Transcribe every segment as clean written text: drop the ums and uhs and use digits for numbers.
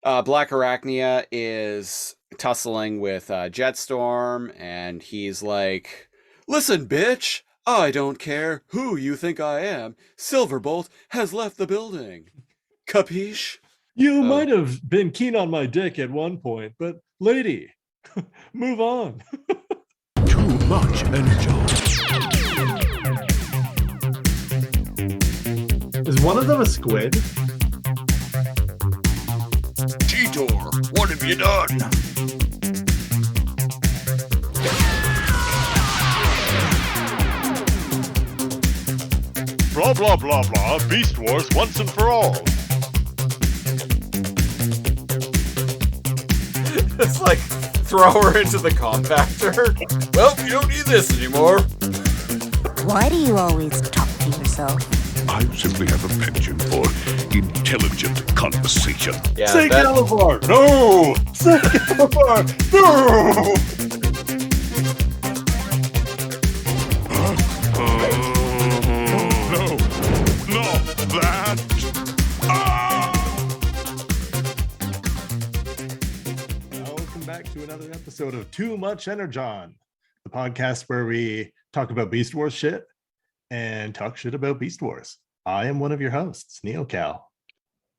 Black Arachnia is tussling with Jetstorm, and he's like, "Listen, bitch, I don't care who you think I am. Silverbolt has left the building. Capiche?" You Uh, might have been keen on my dick at one point, but lady, move on. Too much energon. Is one of them a squid? Cheetor, what have you done? Blah blah blah blah, Beast Wars once and for all. it's like, throw her into the compactor. Well, you don't need this anymore. Why do you always talk to yourself? I simply have a penchant for intelligent conversation. Yeah, Say Galavar! No! Say Galavar! No! No, not that. Welcome back to another episode of Too Much Energon, the podcast where we talk about Beast Wars shit and talk shit about Beast Wars. I am one of your hosts, NeoCal.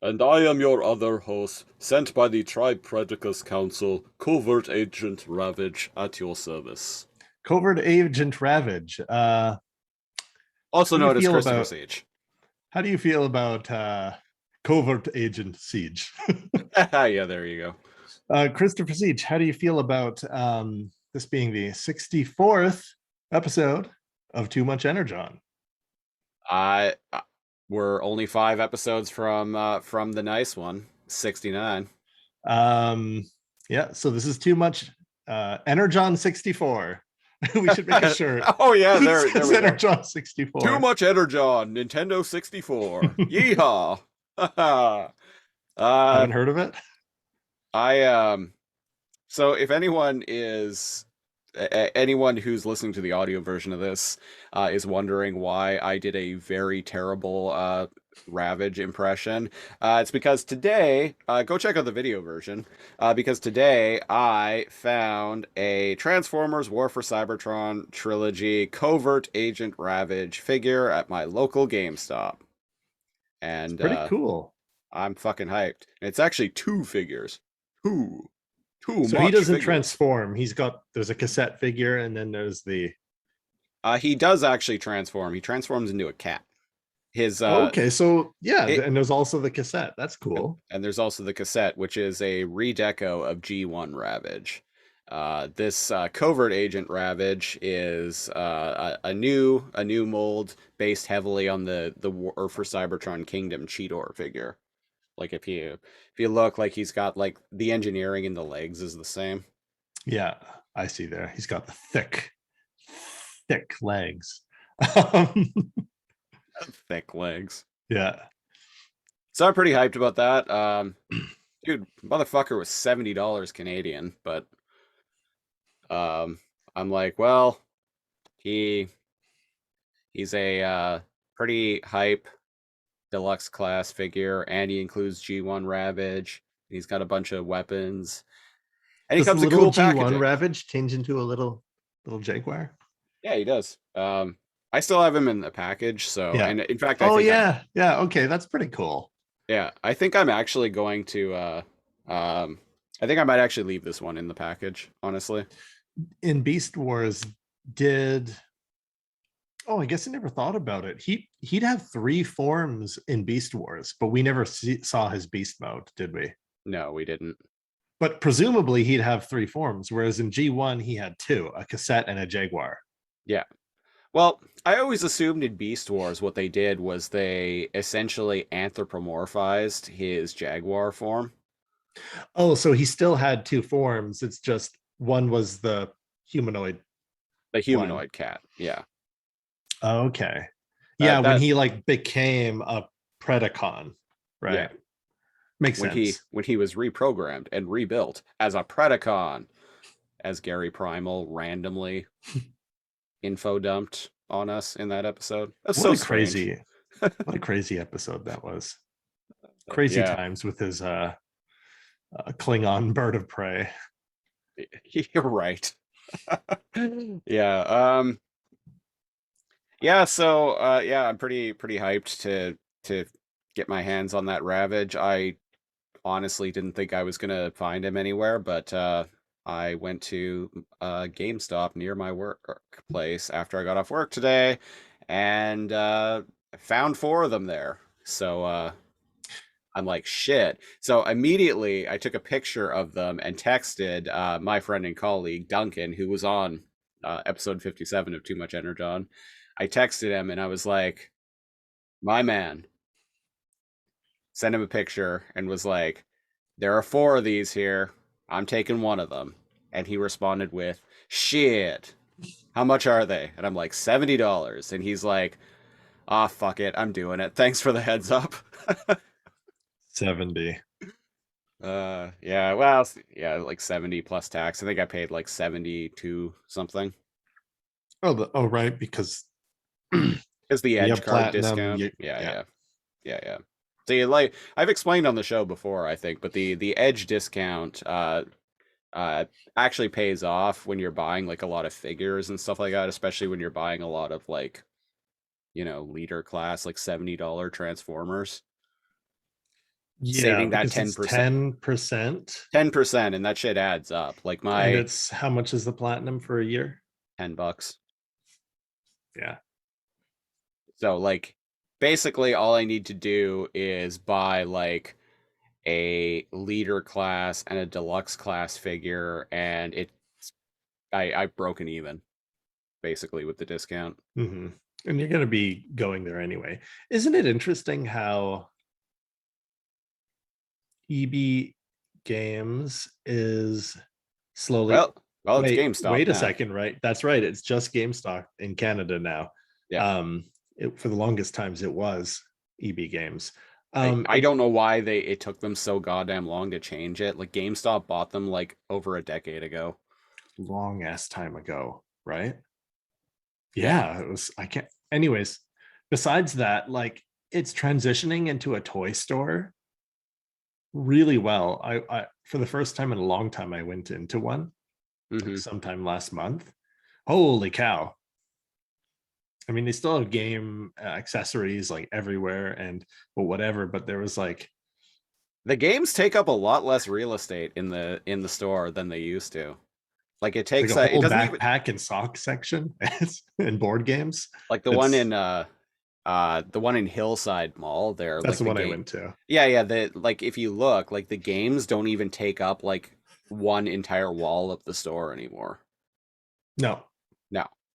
And I am your other host, sent by the Tripredicus Council, Covert Agent Ravage, at your service. Covert Agent Ravage. Also known as feel Christopher about- Siege. How do you feel about Covert Agent Siege? Yeah, there you go. Christopher Siege, how do you feel about this being the 64th episode of Too Much Energon? We're only 5 episodes from the nice one, 69. Yeah, so this is Too Much Energon 64. We should make a shirt. Oh yeah, there It says we go. Energon 64. Too much Energon, Nintendo 64. Yeehaw. Haven't heard of it. So if anyone who's listening to the audio version of this is wondering why I did a very terrible Ravage impression, it's because today, go check out the video version, because today I found a Transformers War for Cybertron trilogy Covert Agent Ravage figure at my local GameStop. And Pretty cool. I'm fucking hyped. And it's actually 2 figures. Two. So he doesn't transform. There's a cassette figure, and then there's the. He does actually transform. He transforms into a cat. His okay, so yeah, and there's also the cassette. That's cool. And there's also the cassette, which is a redeco of G1 Ravage. This Covert Agent Ravage is a new mold based heavily on the War for Cybertron Kingdom Cheetor figure. Like if you look, like he's got like the engineering in the legs is the same. Yeah, I see there. He's got the thick legs. Thick legs. Yeah. So I'm pretty hyped about that. Dude, motherfucker was $70 Canadian, but I'm like, well, he's a pretty hype deluxe class figure, and he includes G1 Ravage. He's got a bunch of weapons, and he comes a cool packaging. G1 Ravage change into a little Jaguar. Yeah, he does. I still have him in the package, so yeah. And in fact, yeah, okay, that's pretty cool. Yeah, I think I'm actually going to. I think I might actually leave this one in the package, honestly. In Beast Wars, I guess I never thought about it. He'd have 3 forms in Beast Wars, but we never saw his beast mode, did we? No, we didn't. But presumably he'd have 3 forms, whereas in G1 he had 2, a cassette and a Jaguar. Yeah. Well, I always assumed in Beast Wars what they did was they essentially anthropomorphized his Jaguar form. Oh, so he still had 2 forms. It's just one was the humanoid. The humanoid cat, yeah. Okay. Yeah, when he like became a Predacon, right? Yeah. Makes sense. When he was reprogrammed and rebuilt as a Predacon, as Garry Primal randomly info dumped on us in that episode. That's so crazy. What a crazy episode that was. Crazy times with his Klingon bird of prey. You're right. Yeah. Yeah. So, yeah, I'm pretty hyped to get my hands on that Ravage. I honestly didn't think I was gonna find him anywhere, but I went to GameStop near my workplace after I got off work today, and found 4 of them there. So I'm like, shit. So immediately I took a picture of them and texted my friend and colleague Duncan, who was on episode 57 of Too Much Energon. I texted him and I was like, my man, sent him a picture and was like, there are 4 of these here. I'm taking one of them. And he responded with, shit, how much are they? And I'm like, $70. And he's like, ah, fuck it, I'm doing it. Thanks for the heads up. 70. Yeah, well, yeah, like 70 plus tax. I think I paid like 72 something. Oh, right, because Is the you Edge have card platinum, discount? Yeah. So you like, I've explained on the show before, I think, but the Edge discount actually pays off when you're buying like a lot of figures and stuff like that, especially when you're buying a lot of like, leader class, like $70 Transformers. Yeah, Saving that because 10%. it's 10%. 10%, and that shit adds up. Like And my it's how much is the platinum for a year? $10. Yeah. So like basically all I need to do is buy like a leader class and a deluxe class figure, and I've broken even basically with the discount. Mm-hmm. And you're going to be going there anyway. Isn't it interesting how EB Games is slowly Well, it's GameStop wait a now. second, right? That's right. It's just GameStop in Canada now. Yeah. For the longest times it was EB Games. I don't know why it took them so goddamn long to change it. Like GameStop bought them like over a decade ago. Long ass time ago, right? Yeah, it was. I can't. Anyways, besides that, like it's transitioning into a toy store really well. I for the first time in a long time, I went into one sometime last month. Holy cow. I mean, they still have game accessories like everywhere but whatever, but there was like the games take up a lot less real estate in the store than they used to. Like it takes like a whole it doesn't backpack and sock section and board games. Like the one in Hillside Mall there. That's like the one I went to. Yeah. Like if you look, like the games don't even take up like one entire wall of the store anymore. No.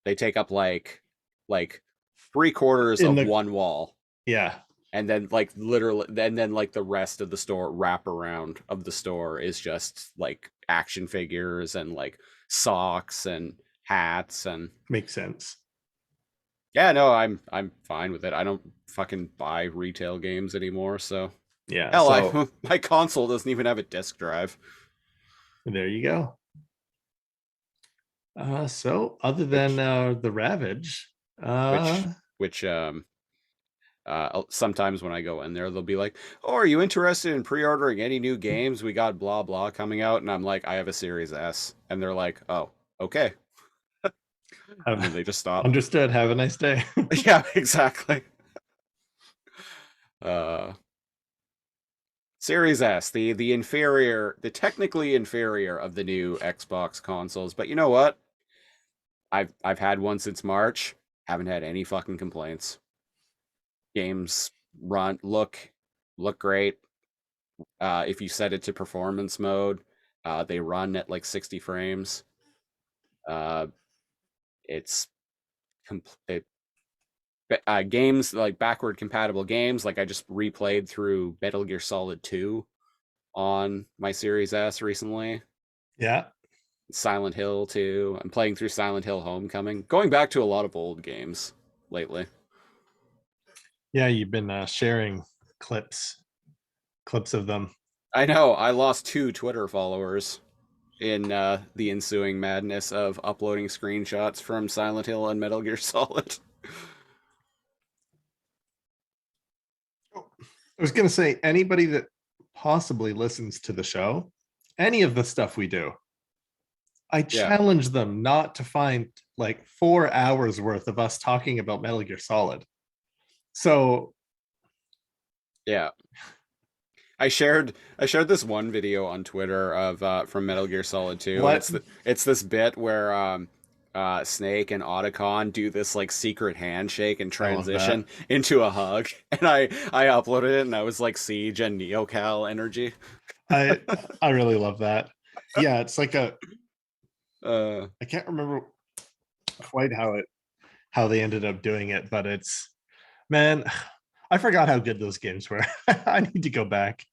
They take up like 3/4 of one wall. Yeah. And then like literally and then like the rest of the store wraparound of the store is just like action figures and like socks and hats and makes sense. Yeah, no, I'm fine with it. I don't fucking buy retail games anymore, so yeah. Hell, my console doesn't even have a disc drive. There you go. So other than the Ravage, which sometimes when I go in there, they'll be like, "Oh, are you interested in pre-ordering any new games? We got blah blah coming out," and I'm like, "I have a Series S," and they're like, "Oh, okay." And then they just stop. Understood. Have a nice day. Yeah, exactly. Series S, the inferior, the technically inferior of the new Xbox consoles, but you know what? I've had one since March. Haven't had any fucking complaints. Games look great. If you set it to performance mode, they run at like 60 frames. It's games like backward compatible games. Like I just replayed through Metal Gear Solid 2 on my Series S recently. Yeah. Silent Hill 2. I'm playing through Silent Hill Homecoming. Going back to a lot of old games lately. Yeah, you've been sharing clips of them. I know. I lost 2 Twitter followers in the ensuing madness of uploading screenshots from Silent Hill and Metal Gear Solid. I was going to say, anybody that possibly listens to the show, any of the stuff we do, I Yeah. challenge them not to find like 4 hours worth of us talking about Metal Gear Solid. So Yeah. I shared this one video on Twitter of from Metal Gear Solid 2, and what? it's this bit where Snake and Otacon do this like secret handshake and I love that. transition into a hug, and I uploaded it, and I was like Siege and NeoCal energy. I really love that. Yeah, it's like a Uh, I can't remember quite how they ended up doing it, but it's, man, I forgot how good those games were. I need to go back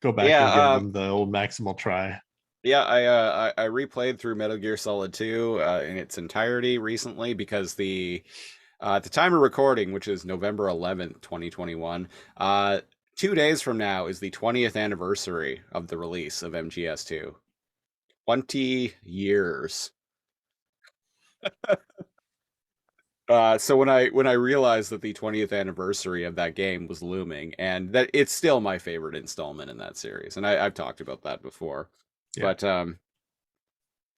Yeah, and give them the old maximal try. yeah, I replayed through Metal Gear Solid 2 in its entirety recently because at the time of recording, which is November 11th, 2021, 2 days from now is the 20th anniversary of the release of MGS2. 20 years. So when I realized that the 20th anniversary of that game was looming, and that it's still my favorite installment in that series, and I've talked about that before, Yeah. but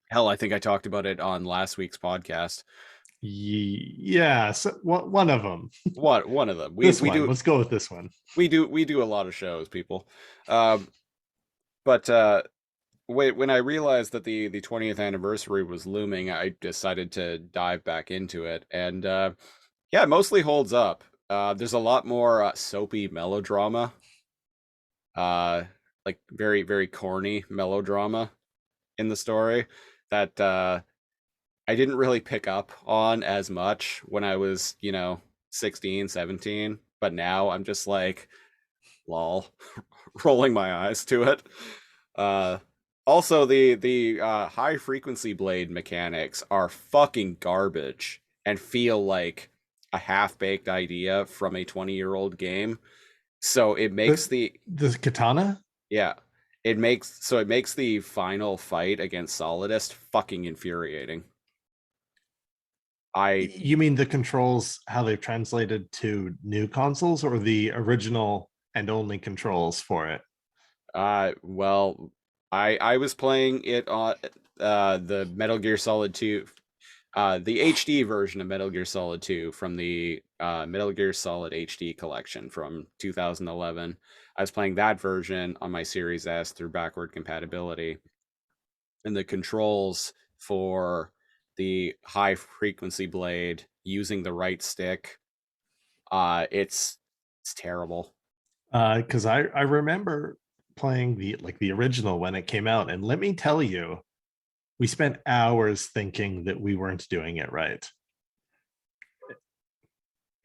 hell, I think I talked about it on last week's podcast. Yeah, so one of them. One of them. Let's go with this one. We do a lot of shows, people. But when I realized that the 20th anniversary was looming, I decided to dive back into it, and yeah, it mostly holds up. There's a lot more soapy melodrama, like very, very corny melodrama in the story that I didn't really pick up on as much when I was, 16, 17, but now I'm just like, lol, rolling my eyes to it. Also, the high frequency blade mechanics are fucking garbage and feel like a half-baked idea from a 20-year-old game. So it makes the katana. Yeah, it makes the final fight against Solidus fucking infuriating. You mean the controls, how they've translated to new consoles, or the original and only controls for it? Well, I was playing it on the Metal Gear Solid 2, the HD version of Metal Gear Solid 2 from the Metal Gear Solid HD collection from 2011. I was playing that version on my Series S through backward compatibility, and the controls for the high frequency blade using the right stick, it's terrible. Because I remember playing the original when it came out, and let me tell you, we spent hours thinking that we weren't doing it right.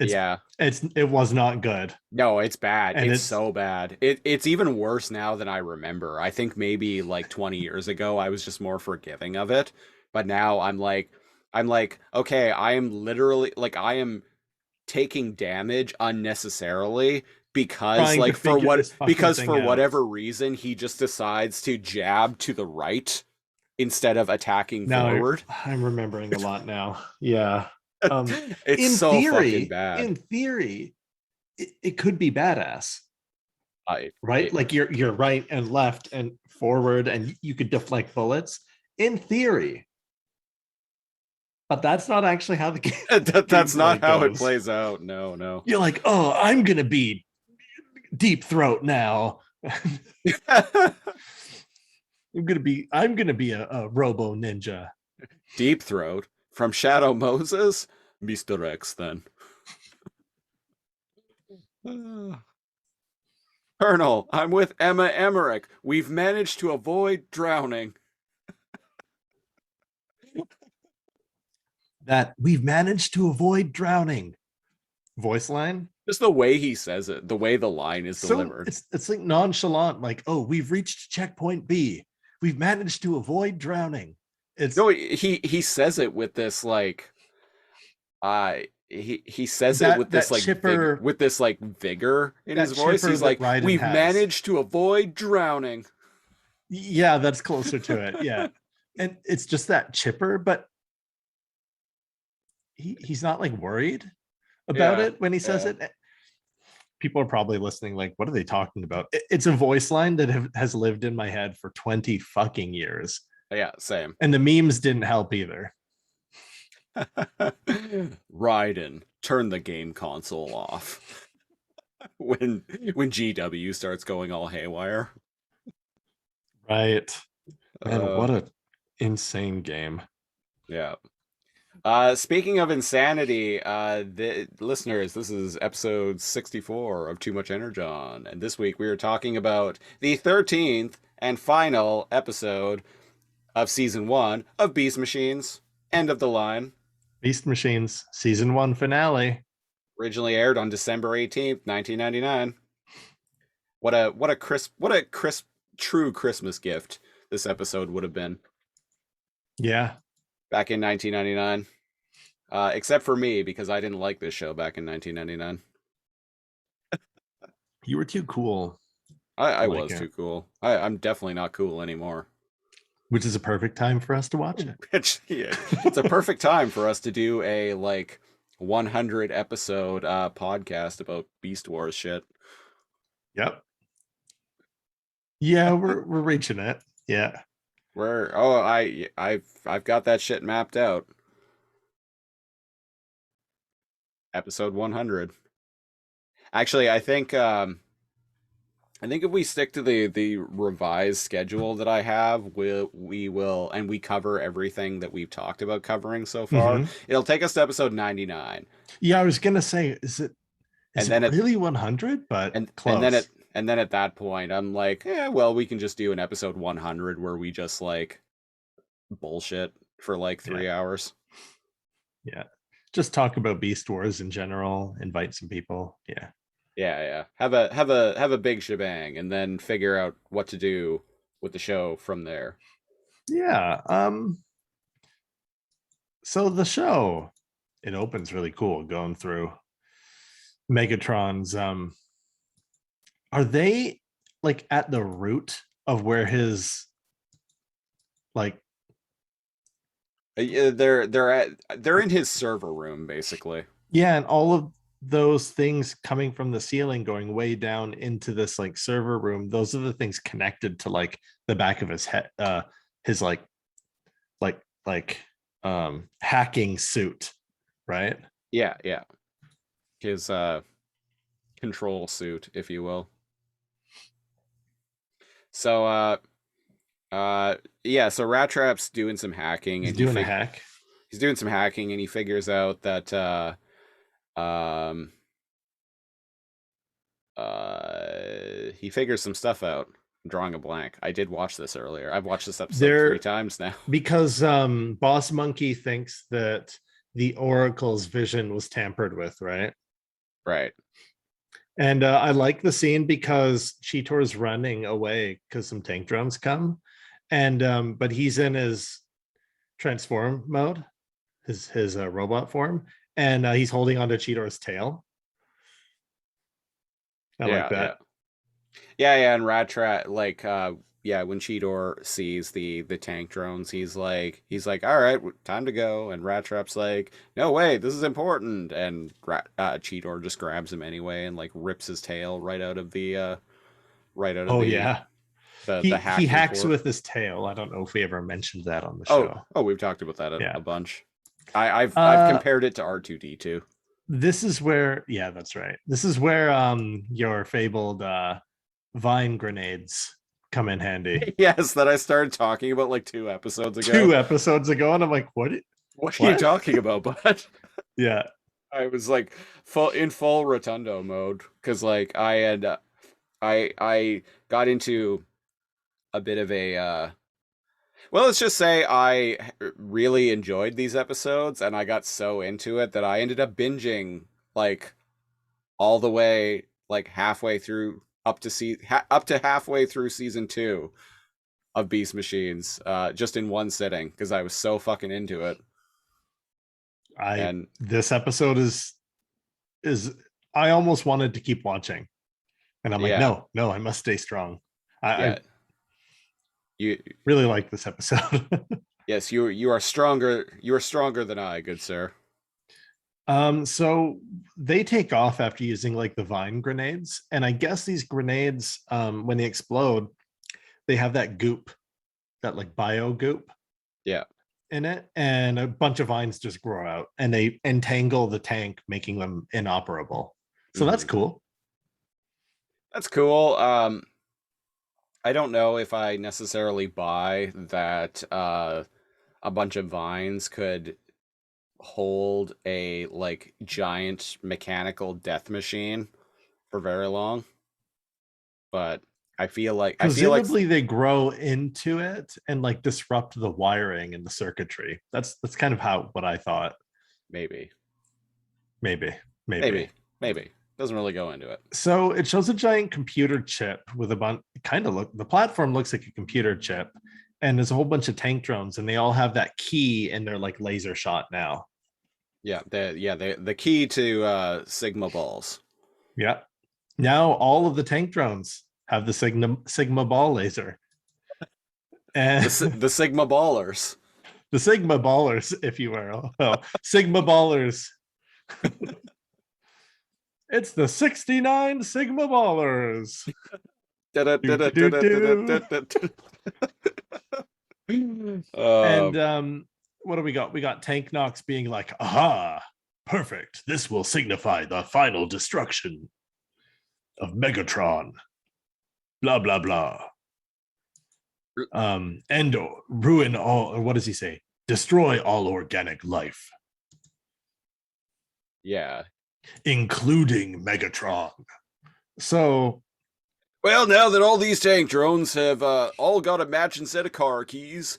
It was not good. No, it's bad. And it's so bad. It's even worse now than I remember. I think maybe like 20 years ago I was just more forgiving of it, but now I'm like, okay, I am literally like, I am taking damage unnecessarily because like for whatever reason he just decides to jab to the right instead of attacking forward. I'm remembering a lot now. Yeah. It's so fucking bad. In theory, it could be badass. Right? Like you're right and left and forward, and you could deflect bullets in theory. But that's not actually how the game. That's not how it plays out. No. You're like, oh, I'm gonna be deep throat now. I'm gonna be a robo ninja. Deep throat from Shadow Moses, Mr. X. Then, Colonel, I'm with Emma Emmerich. We've managed to avoid drowning. That we've managed to avoid drowning. Voice line. Just the way he says it, the way the line is delivered. It's like nonchalant, like, oh, we've reached checkpoint B. We've managed to avoid drowning. He says it with this like he says it with this like chipper, with this like vigor in his voice. He's like, we've managed to avoid drowning. Yeah, that's closer to it. Yeah. And it's just that chipper, but he's not like worried about it when he says it. people are probably listening like, what are they talking about? It's a voice line that has lived in my head for 20 fucking years. Yeah, same. And the memes didn't help either. Raiden, turn the game console off. when GW starts going all haywire. Right. Man, Uh, what a insane game. Yeah. Speaking of insanity, the listeners, this is episode 64 of Too Much Energon, and this week we are talking about the 13th and final episode of season 1 of Beast Machines, End of the Line. Beast Machines season 1 finale. Originally aired on December 18th, 1999. What a crisp true Christmas gift this episode would have been. Yeah. Back in 1999. Except for me, because I didn't like this show back in 1999. You were too cool. I like was it. too cool. I'm definitely not cool anymore. Which is a perfect time for us to watch it. It's a perfect time for us to do a like 100 episode podcast about Beast Wars shit. Yep. Yeah, we're reaching it. Yeah. I've got that shit mapped out. Episode 100. Actually, I think if we stick to the revised schedule that I have, we will, and we cover everything that we've talked about covering so far. Mhm. It'll take us to episode 99. Yeah, I was gonna say, is it really 100? But close. And then at that point, I'm like, well, we can just do an episode 100 where we just like bullshit for like 3 hours. Yeah. Just talk about Beast Wars in general, invite some people. Yeah. Yeah. Have a big shebang and then figure out what to do with the show from there. Yeah. So the show, it opens really cool going through Megatron's are they like at the root of where his like They're in his server room basically. yeah, and all of those things coming from the ceiling going way down into this like server room, those are the things connected to like the back of his head, his like hacking suit, right? Yeah. His control suit, if you will. So so Rat Trap's doing some hacking. He's doing a hack. He's doing some hacking and he figures out that he figures some stuff out. I'm drawing a blank. I did watch this earlier. I've watched this episode 3 times now. Because Boss Monkey thinks that the Oracle's vision was tampered with, right? Right. And I like the scene because Cheetor's running away because some tank drones come, and but he's in his transform mode, his robot form, and he's holding onto Cheetor's tail. I like that. Yeah, and Rat Trap, like when Cheetor sees the tank drones, he's like, all right, time to go. And Rat Trap's like, no way, this is important. And Cheetor just grabs him anyway and like rips his tail right out of the he hacks port with his tail. I don't know if we ever mentioned that on the show. Oh, we've talked about that a bunch. I've compared it to R2D2. This is where, yeah, that's right. This is where your fabled vine grenades come in handy. Yes, that I started talking about like 2 episodes ago. 2 episodes ago, and I'm like, what are you talking about, bud? Yeah. I was like full rotundo mode because like I got into a bit of a well, let's just say I really enjoyed these episodes and I got so into it that I ended up binging like all the way like halfway through up to halfway through season 2 of Beast Machines just in one sitting because I was so fucking into it. This episode is I almost wanted to keep watching, and I'm like, no, I must stay strong. You really like this episode. Yes, you are stronger. You are stronger than I, good sir. So they take off after using like the vine grenades, and I guess these grenades, when they explode, they have that goop, that like bio goop Yeah. in it, and a bunch of vines just grow out and they entangle the tank, making them inoperable. So that's Mhm. cool. That's cool. I don't know if I necessarily buy that a bunch of vines could hold a like giant mechanical death machine for very long, but I feel like Presumably they grow into it and like disrupt the wiring and the circuitry. That's kind of how what I thought. maybe, Maybe, maybe. maybe doesn't really go into it. So it shows a giant computer chip with a bunch, kind of look, the platform looks like a computer chip, and there's a whole bunch of tank drones, and they all have that key and they're like laser shot now. The key to Sigma balls. Yeah. Now all of the tank drones have the Sigma ball laser. And The Sigma ballers. the Sigma ballers, if you will. Well, Sigma ballers. It's the 69 Sigma ballers. And what do we got? We got Tank Knox being like, aha, perfect. This will signify the final destruction of Megatron. Blah, blah, blah. And ruin all, or what does he say? Destroy all organic life, Yeah. including Megatron. So, Well, now that all these tank drones have all got a matching set of car keys,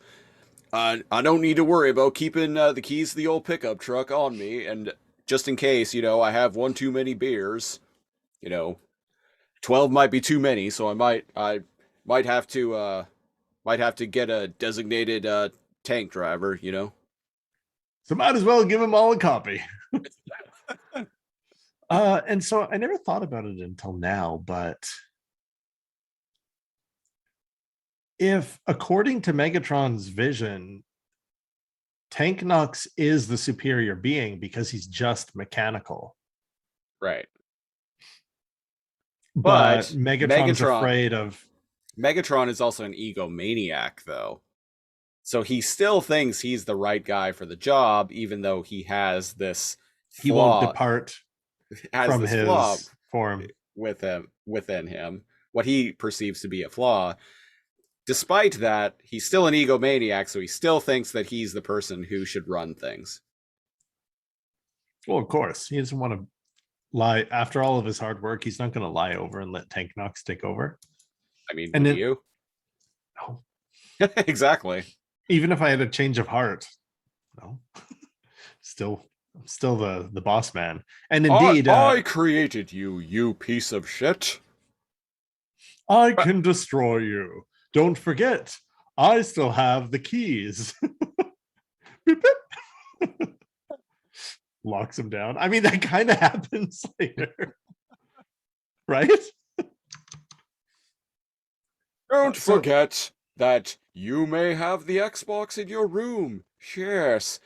I don't need to worry about keeping the keys to the old pickup truck on me, and just in case, I have one too many beers, 12 might be too many, so I might have to get a designated tank driver, so might as well give them all a copy. And so I never thought about it until now, but if according to Megatron's vision, Tank Knox is the superior being because he's just mechanical. Right. But But Megatron's afraid of. Megatron is also an egomaniac, though. So he still thinks he's the right guy for the job, even though he has this He won't flaw, depart has from this his flaw form. within him, what he perceives to be a flaw. Despite that, he's still an egomaniac, so he still thinks that he's the person who should run things. Well, of course, he doesn't want to lie after all of his hard work. He's not going to lie over and let Tank Knox take over. I mean, And would then- you? No. Exactly. Even if I had a change of heart, no. still the boss man. And indeed, I created you, you piece of shit. I can destroy you. Don't forget, I still have the keys. Beep, beep. Locks him down. I mean, that kind of happens later. Right? Don't So- forget that you may have the Xbox in your room. Yes.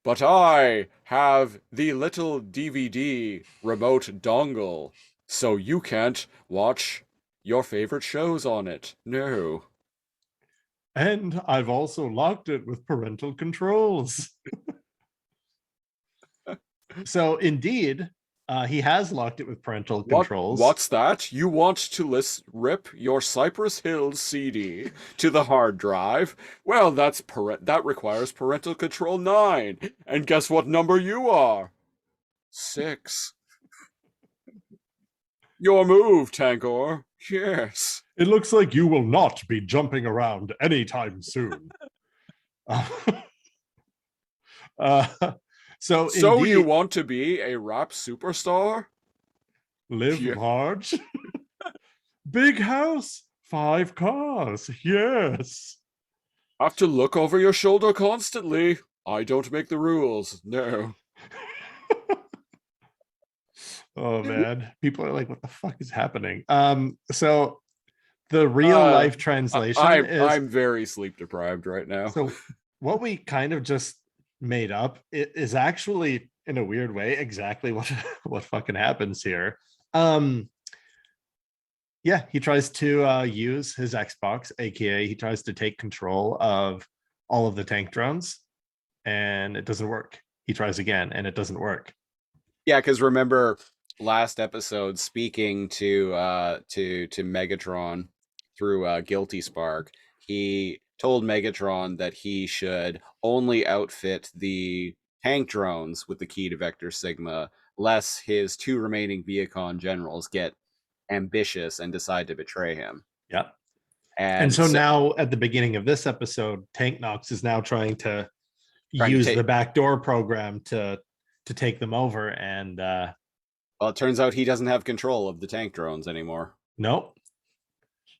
But I have the little DVD remote dongle, so you can't watch your favorite shows on it. No. And I've also locked it with parental controls. So indeed, he has locked it with parental controls. What's that? You want to rip your Cypress Hills CD to the hard drive? Well, that requires parental control 9. And guess what number you are? 6. Your move, Tankor. Yes. It looks like you will not be jumping around anytime soon. So indeed, you want to be a rap superstar? live Yeah. large, big house, 5 cars. Yes. Have to look over your shoulder constantly. I don't make the rules. No. Oh man, people are like, "What the fuck is happening?" So the real life translation is. I'm very sleep deprived right now. So what we kind of just made up is actually in a weird way exactly what fucking happens here. Um, yeah, he tries to use his Xbox, aka he tries to take control of all of the tank drones, and it doesn't work. He tries again, and it doesn't work. Yeah, because remember last episode speaking to Megatron through Guilty Spark, he told Megatron that he should only outfit the tank drones with the key to Vector Sigma, lest his two remaining Viacon generals get ambitious and decide to betray him. Yep. And And so so, now at the beginning of this episode, Tank Knox is now trying to trying to use take. the backdoor program to take them over, and Well, it turns out he doesn't have control of the tank drones anymore. nope.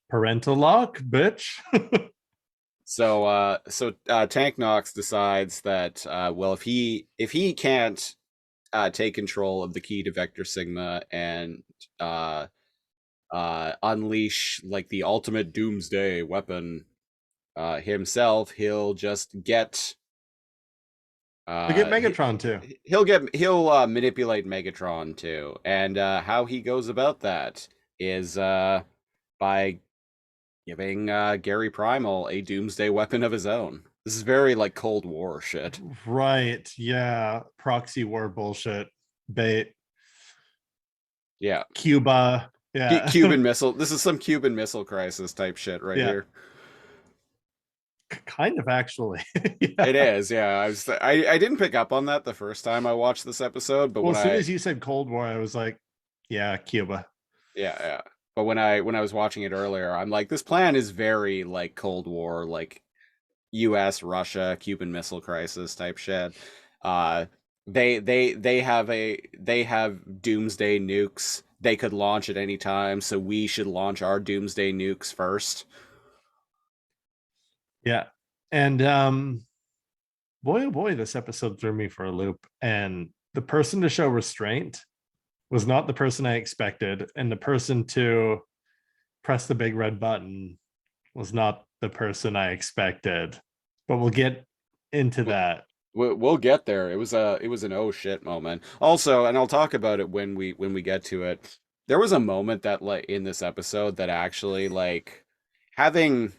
Parental lock, bitch. So Tank Knox decides that well, if he can't take control of the key to Vector Sigma and unleash like the ultimate doomsday weapon himself, he'll just get We get Megatron too. he'll manipulate Megatron too, and how he goes about that is by giving Garry Primal a doomsday weapon of his own. This is very like Cold War shit. Right. Yeah. Proxy war bullshit. Bait. Yeah. Cuba. Yeah. Cuban missile. This is some Cuban Missile Crisis type shit right Yeah. here. Kind of actually. Yeah. It is. Yeah. I didn't pick up on that the first time I watched this episode, but well, when as soon as you said Cold War, I was like, yeah, Cuba. yeah. But when I was watching it earlier, I'm like, this plan is very like Cold War, like U.S. Russia Cuban Missile Crisis type shit. They have doomsday nukes. They could launch at any time, so we should launch our doomsday nukes first. Yeah. And boy oh boy, this episode threw me for a loop. And the person to show restraint was not the person I expected, and the person to press the big red button was not the person I expected. But we'll get into that. We'll get there. It was an oh shit moment. Also, and I'll talk about it when we get to it. There was a moment that like in this episode that actually like having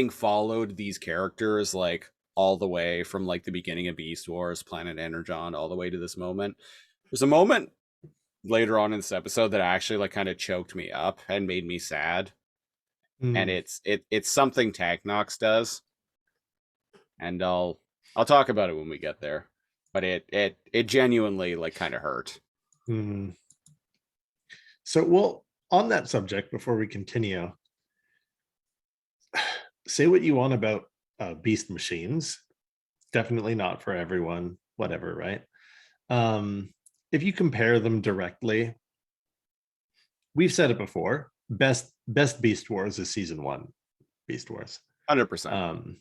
followed these characters like all the way from like the beginning of Beast Wars, Planet Energon, all the way to this moment. There's a moment later on in this episode that actually like kind of choked me up and made me sad. And it's something Tank Knox does. And I'll talk about it when we get there. But it genuinely like kind of hurt. So, well, on that subject, before we continue, say what you want about beast machines. Definitely not for everyone, whatever, right? If you compare them directly, we've said it before, best Beast Wars is season 1 Beast Wars. 100%.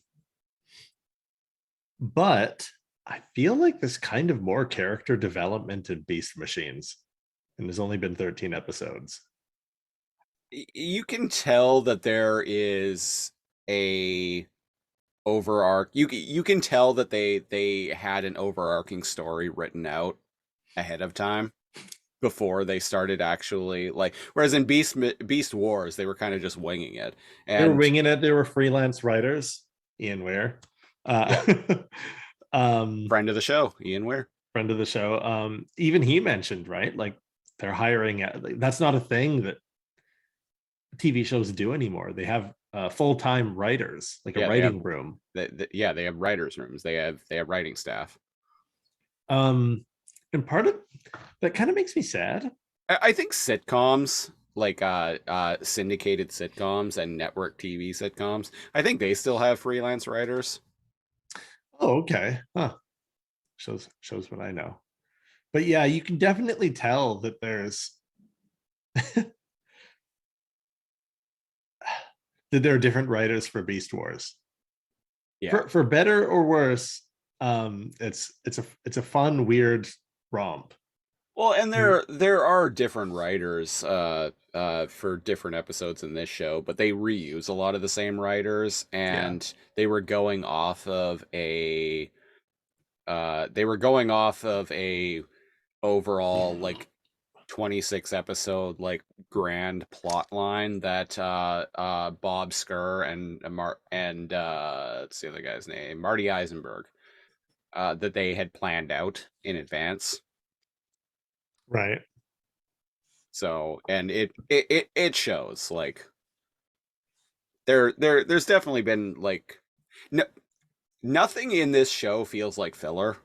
But I feel like there's kind of more character development in Beast Machines, and there's only been 13 episodes. You can tell that there is a you can tell that they had an overarching story written out ahead of time before they started actually like, whereas in Beast Wars they were kind of just winging it. And they were winging it. They were freelance writers. Ian Ware, friend of the show, Ian Ware, friend of the show. Even he mentioned, right, like they're hiring. That's not a thing that TV shows do anymore. They have full-time writers, like a writing room. They have writers' rooms. They have writing staff. And part of that kind of makes me sad. I think sitcoms, like syndicated sitcoms and network TV sitcoms, I think they still have freelance writers. Oh, okay. Huh. Shows what I know. But yeah, you can definitely tell that there's that there are different writers for Beast Wars. Yeah. For better or worse, it's a fun, weird romp. Well, and there are different writers for different episodes in this show, but they reuse a lot of the same writers, and they were going off of a they were going off of a overall like 26 episode like grand plot line that Bob Skir and what's the other guy's name, Marty Eisenberg, that they had planned out in advance. Right. So, and it shows like there's definitely been like no, nothing in this show feels like filler.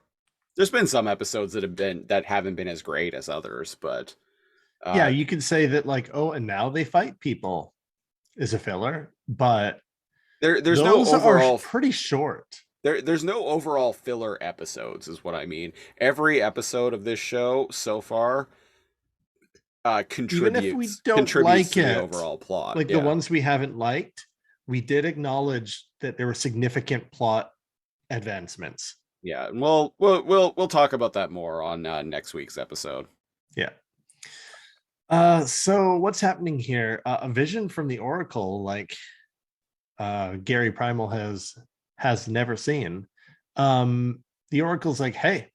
There's been some episodes that haven't been as great as others, but Yeah, you could say that like, oh, and now they fight people is a filler, but there's no those overall are pretty short. there's no overall filler episodes is what I mean. Every episode of this show so far Even if we contributes don't like to the it, overall plot. like the ones we haven't liked, we did acknowledge that there were significant plot advancements. Yeah, and we'll talk about that more on next week's episode. Yeah. So what's happening here? A vision from the Oracle, like Garry Primal has never seen. The Oracle's like, hey,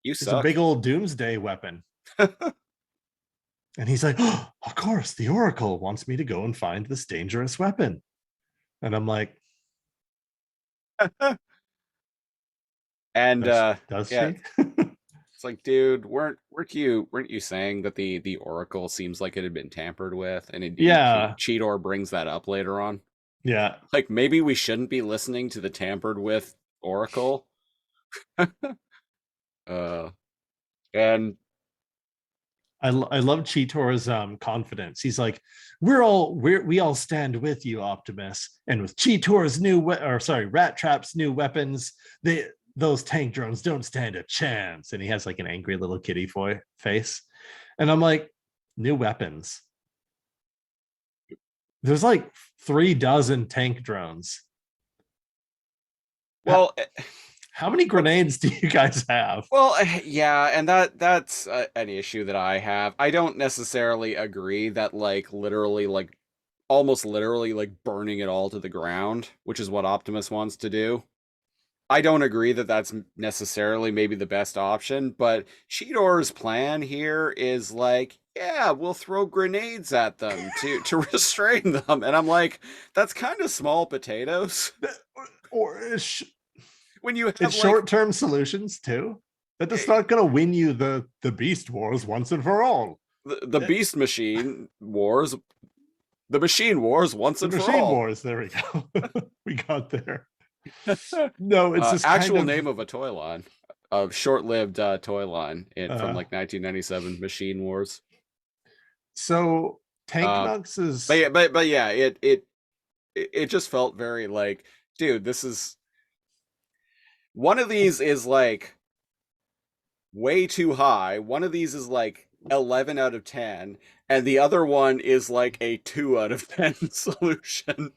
You it's suck. a big old doomsday weapon. And he's like, oh, of course, the Oracle wants me to go and find this dangerous weapon. And I'm like, And does yeah, she? it's like, dude, weren't you saying that the Oracle seems like it had been tampered with, and indeed, Yeah. Cheetor brings that up later on. Yeah. Like maybe we shouldn't be listening to the tampered with Oracle. And I love Cheetor's confidence. He's like, we all stand with you, Optimus. And with Cheetor's Rat Trap's new weapons, those tank drones don't stand a chance. And he has like an angry little kitty face. And I'm like, new weapons. There's like 36 tank drones. well, How many grenades do you guys have? well, yeah, and that's an issue that I have. I don't necessarily agree that like literally like almost literally like burning it all to the ground, which is what Optimus wants to do. I don't agree that that's necessarily maybe the best option, but Cheetor's plan here is like, yeah, we'll throw grenades at them to restrain them, and I'm like, that's kind of small potatoes. Or When you have it's like, short-term solutions too. That's not going to win you the Beast Wars once and for all. the Beast Machine Wars, the Machine Wars once The and for Machine all. Wars. There we go. We got there. No, it's this actual kind of, name of a toy line, a short-lived toy line from like 1997, Machine Wars. So Tank Nux is, But yeah, it just felt very like, dude, this is one of these is like way too high. One of these is like 11 out of 10, and the other one is like a 2 out of 10 solution.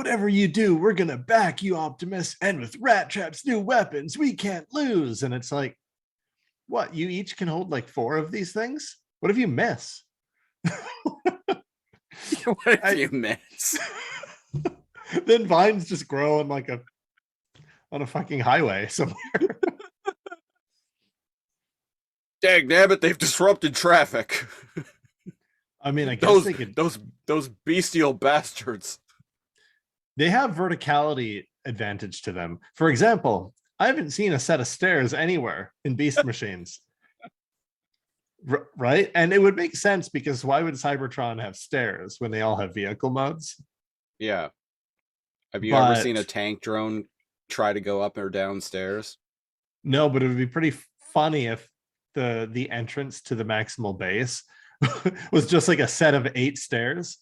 whatever you do, we're gonna back you, Optimus. And with Rat Trap's new weapons, we can't lose. And it's like, what? You each can hold like 4 of these things? What if you miss? What if you miss? Then vines just grow on like on a fucking highway somewhere. Dang nabbit, they've disrupted traffic. I mean, I guess they could. Those bestial bastards. They have verticality advantage to them. For example, I haven't seen a set of stairs anywhere in Beast Machines. Right? And it would make sense, because why would Cybertron have stairs when they all have vehicle modes? Yeah. Have you ever seen a tank drone try to go up or down stairs? No, but it would be pretty funny if the entrance to the maximal base was just like a set of 8 stairs.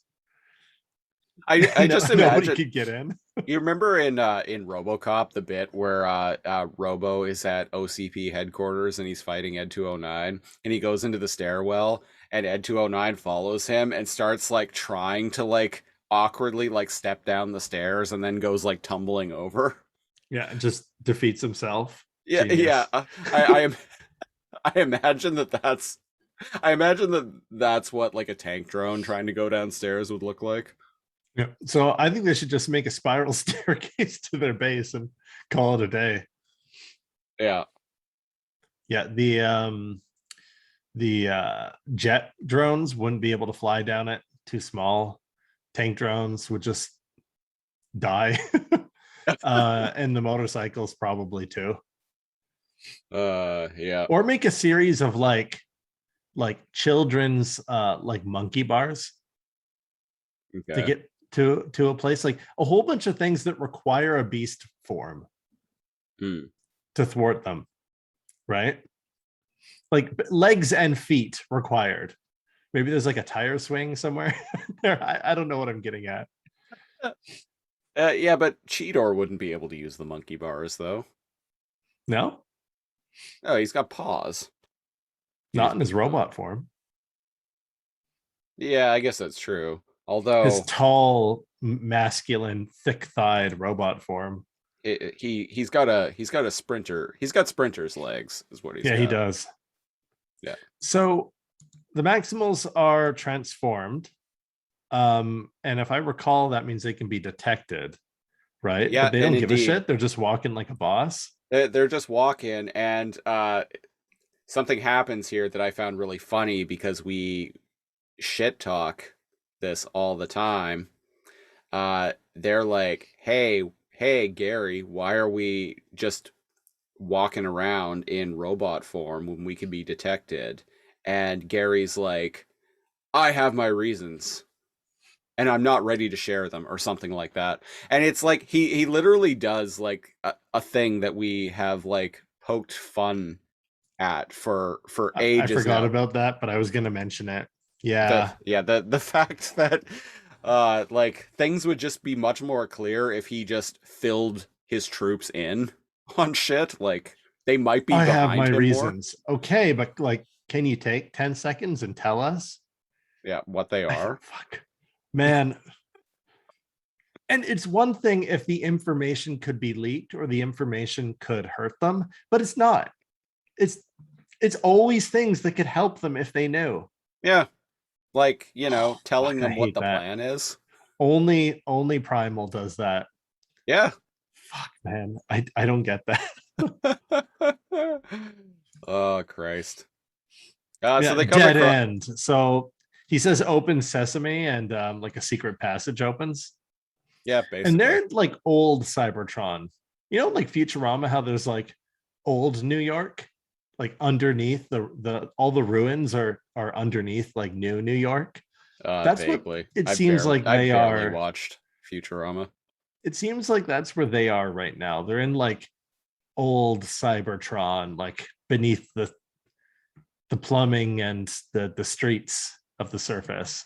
I just Nobody imagine could get in. You remember in RoboCop the bit where Robo is at OCP headquarters and he's fighting Ed 209, and he goes into the stairwell and Ed 209 follows him and starts like trying to like awkwardly like step down the stairs and then goes like tumbling over. Yeah, just defeats himself. Yeah, Genius. yeah. I imagine that's what like a tank drone trying to go downstairs would look like. Yeah. So I think they should just make a spiral staircase to their base and call it a day. Yeah. Yeah, the jet drones wouldn't be able to fly down it. Too small. Tank drones would just die. And the motorcycles probably too. Yeah. Or make a series of like children's like monkey bars to Okay. get to a place, like a whole bunch of things that require a beast form Hmm. to thwart them, right? Like legs and feet required. Maybe there's like a tire swing somewhere there. I don't know what I'm getting at. Yeah, but Cheetor wouldn't be able to use the monkey bars, though. No, Oh, he's got paws. not in his Usually. robot form. Yeah, I guess that's true. His Although tall, masculine, thick-thighed robot form. he's got a sprinter. He's got sprinter's legs, is what he's Yeah, got. he does. Yeah. So the Maximals are transformed. And if I recall, that means they can be detected, right? Yeah, But they and don't give a indeed. shit. They're just walking like a boss. They're just walking, and something happens here that I found really funny because we shit talk this all the time. They're like, hey, Garry, why are we just walking around in robot form when we can be detected? And Gary's like, I have my reasons, and I'm not ready to share them, or something like that. And it's like he literally does like a thing that we have like poked fun at for I ages forgot now. about that, but I was going to mention it. Yeah. The fact that like things would just be much more clear if he just filled his troops in on shit. Like they might be I have behind my him more. reasons. Okay, but like, can you take 10 seconds and tell us? Yeah, what they are. Fuck. Man. And it's one thing if the information could be leaked or the information could hurt them, but it's not. It's always things that could help them if they knew. Yeah. Like, telling Fuck, I them what hate the that. plan is. Only Primal does that. Yeah. Fuck, man. I don't get that. Oh, Christ. Yeah, So they come dead across. end. So he says open sesame and like a secret passage opens. Yeah, basically. And they're like old Cybertron. Like Futurama, how there's like old New York, like underneath the all the ruins are underneath like new New York. That's vaguely. what it seems like they I barely are. watched Futurama. It seems like that's where they are right now. They're in like old Cybertron, like beneath the plumbing and the streets of the surface.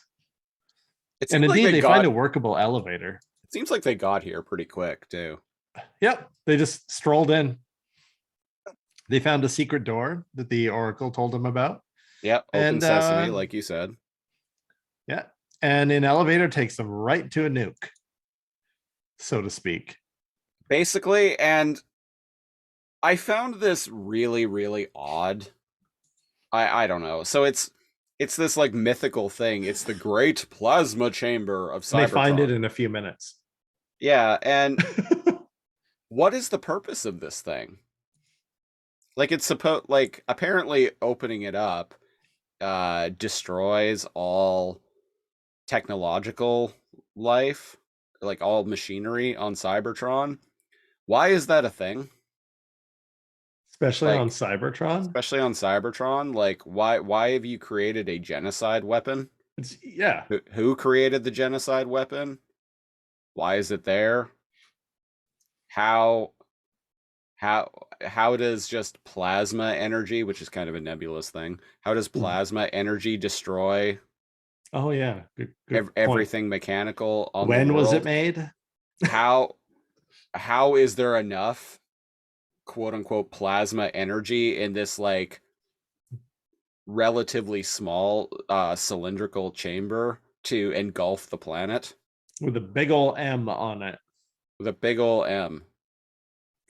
It And seems like indeed, they find a workable elevator. It seems like they got here pretty quick too. Yep, they just strolled in. They found a secret door that the Oracle told them about. Yeah, open And, sesame, like you said. Yeah, and an elevator takes them right to a nuke, so to speak. Basically, and I found this really, really odd. I don't know. So it's this like mythical thing. It's the great plasma chamber of Cybertron. They find it in a few minutes. Yeah, and what is the purpose of this thing? Like it's apparently opening it up destroys all technological life, like all machinery on Cybertron. Why is that a thing? Especially on Cybertron? Especially on Cybertron? Like, why have you created a genocide weapon? Yeah. Who created the genocide weapon? Why is it there? How does just plasma energy, which is kind of a nebulous thing, how does plasma energy destroy Oh yeah, good everything mechanical on when the world? was it made? How is there enough quote unquote plasma energy in this like relatively small cylindrical chamber to engulf the planet with a big ol' M on it? With a big ol' M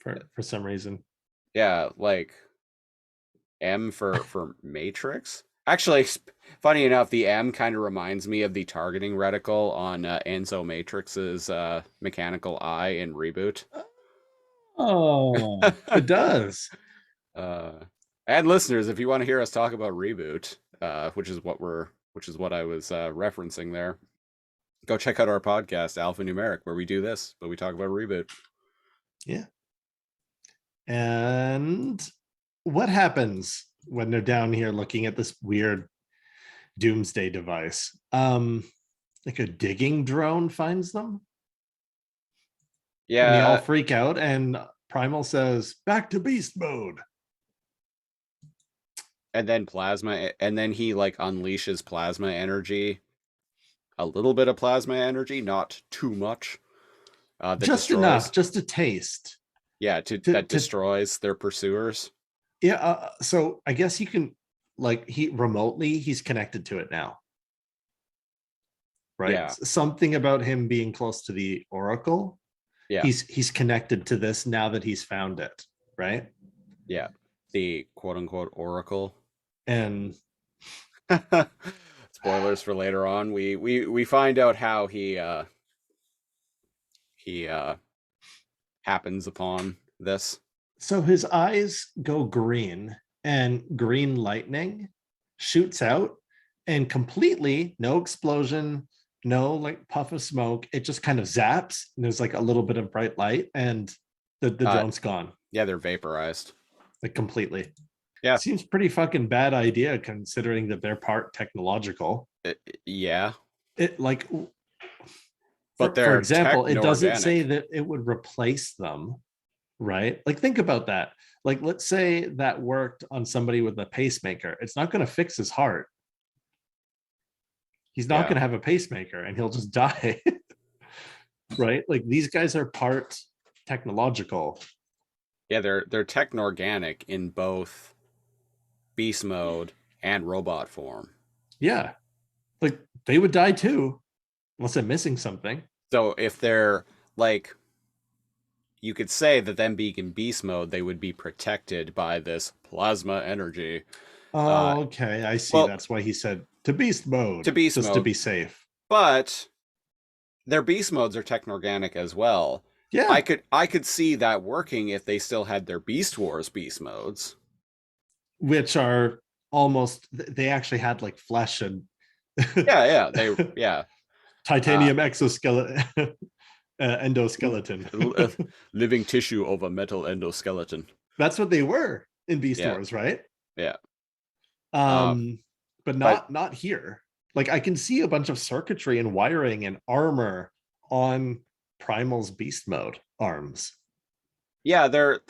for some reason. Yeah, like M for Matrix. Actually, funny enough, the M kind of reminds me of the targeting reticle on Enzo Matrix's mechanical eye in Reboot. Oh, it does. And listeners, if you want to hear us talk about Reboot, which is what I was referencing there, go check out our podcast, Alphanumeric, where we do this, but we talk about Reboot. Yeah. And what happens when they're down here looking at this weird doomsday device? Like a digging drone finds them. And they all Yeah, freak out, and Primal says, "Back to beast mode." and then he like unleashes plasma energy, a little bit of plasma energy, not too much. That Just destroys. enough, just a taste. Yeah, that destroys their pursuers. Yeah. So I guess you can, like, he's connected to it now. Right. Yeah. Something about him being close to the Oracle. Yeah. He's connected to this now that he's found it. Right. Yeah. The quote unquote Oracle. And spoilers for later on. We find out how he happens upon this. So his eyes go green, and green lightning shoots out, and completely no explosion, no like puff of smoke. It just kind of zaps, and there's like a little bit of bright light, and the drone's gone. Yeah, they're vaporized. Like completely. Yeah. Seems pretty fucking bad idea considering that they're part technological. Yeah. It like, but for example, it doesn't say that it would replace them, right? Like, think about that. Like, let's say that worked on somebody with a pacemaker. It's not going to fix his heart. He's not going to have a pacemaker, and he'll just die. Right? Like, these guys are part technological. Yeah, they're techno-organic in both beast mode and robot form. Yeah. Like, they would die too, unless I'm missing something. So if they're like, you could say that them being in beast mode, they would be protected by this plasma energy. Oh, okay. I see. Well, that's why he said to beast mode. Just to be safe. But their beast modes are techno-organic as well. Yeah. I could see that working if they still had their Beast Wars beast modes. Which are almost, they actually had like flesh and titanium exoskeleton, endoskeleton, living tissue of a metal endoskeleton. That's what they were in Beast Wars, right? Yeah. But not here. Like, I can see a bunch of circuitry and wiring and armor on Primal's beast mode arms. Yeah, they're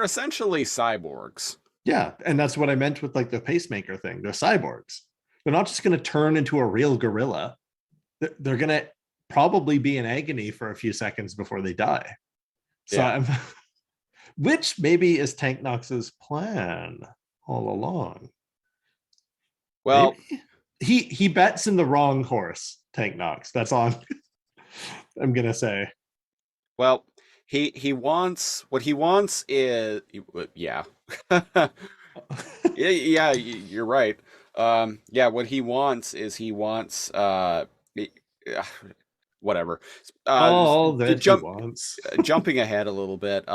essentially cyborgs. Yeah, and that's what I meant with like the pacemaker thing. They're cyborgs. They're not just going to turn into a real gorilla. They're going to probably be in agony for a few seconds before they die. So which maybe is Tank Knox's plan all along. Well, maybe? He bets in the wrong horse, Tank Knox. That's all I'm going to say. Well, he wants, what he wants is, yeah, you're right. What he wants is whatever. He wants. Jumping ahead a little bit.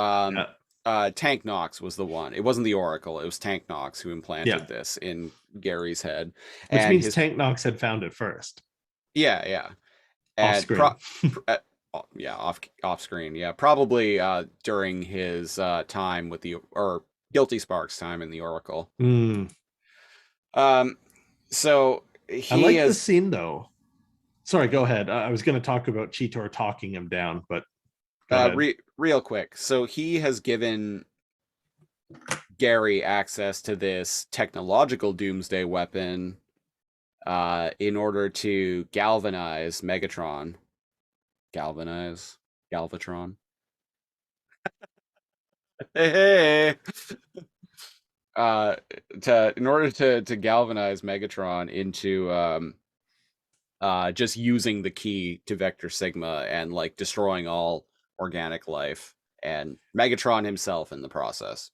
Tank Knox was the one. It wasn't the Oracle. It was Tank Knox who implanted this in Garry's head. Which means Tank Knox had found it first. Yeah. Off screen. Off screen. Yeah, probably during his time with Guilty Spark's time in the Oracle. So I like the scene though. Sorry, go ahead. I was going to talk about Cheetor talking him down, but real quick. So he has given Garry access to this technological doomsday weapon in order to galvanize Megatron. Galvatron. Hey. In order to galvanize Megatron into just using the key to Vector Sigma and like destroying all organic life, and Megatron himself in the process.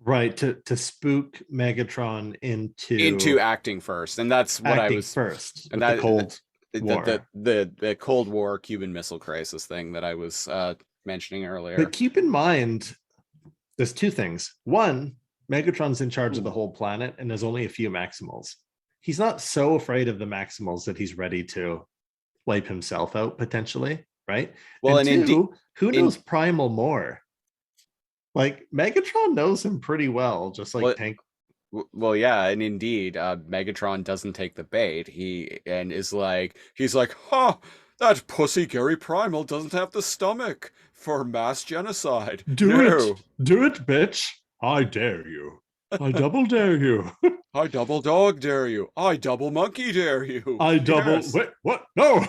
Right, to spook Megatron into acting first, and that's what I was first. And that the Cold War Cuban Missile Crisis thing that I was mentioning earlier. But keep in mind, There's two things. One, Megatron's in charge of the whole planet, and there's only a few Maximals. He's not so afraid of the Maximals that he's ready to wipe himself out potentially, right? Well, and and two, who knows Primal more? Like Megatron knows him pretty well, just like Well, Tank. Well, yeah, and indeed, Megatron doesn't take the bait. He's like, huh, that pussy Garry Primal doesn't have the stomach for mass genocide. Do No, it, bitch! I dare you. I double dare you. I double dog dare you. I double monkey dare you. I double. Yes. Wait, what? No.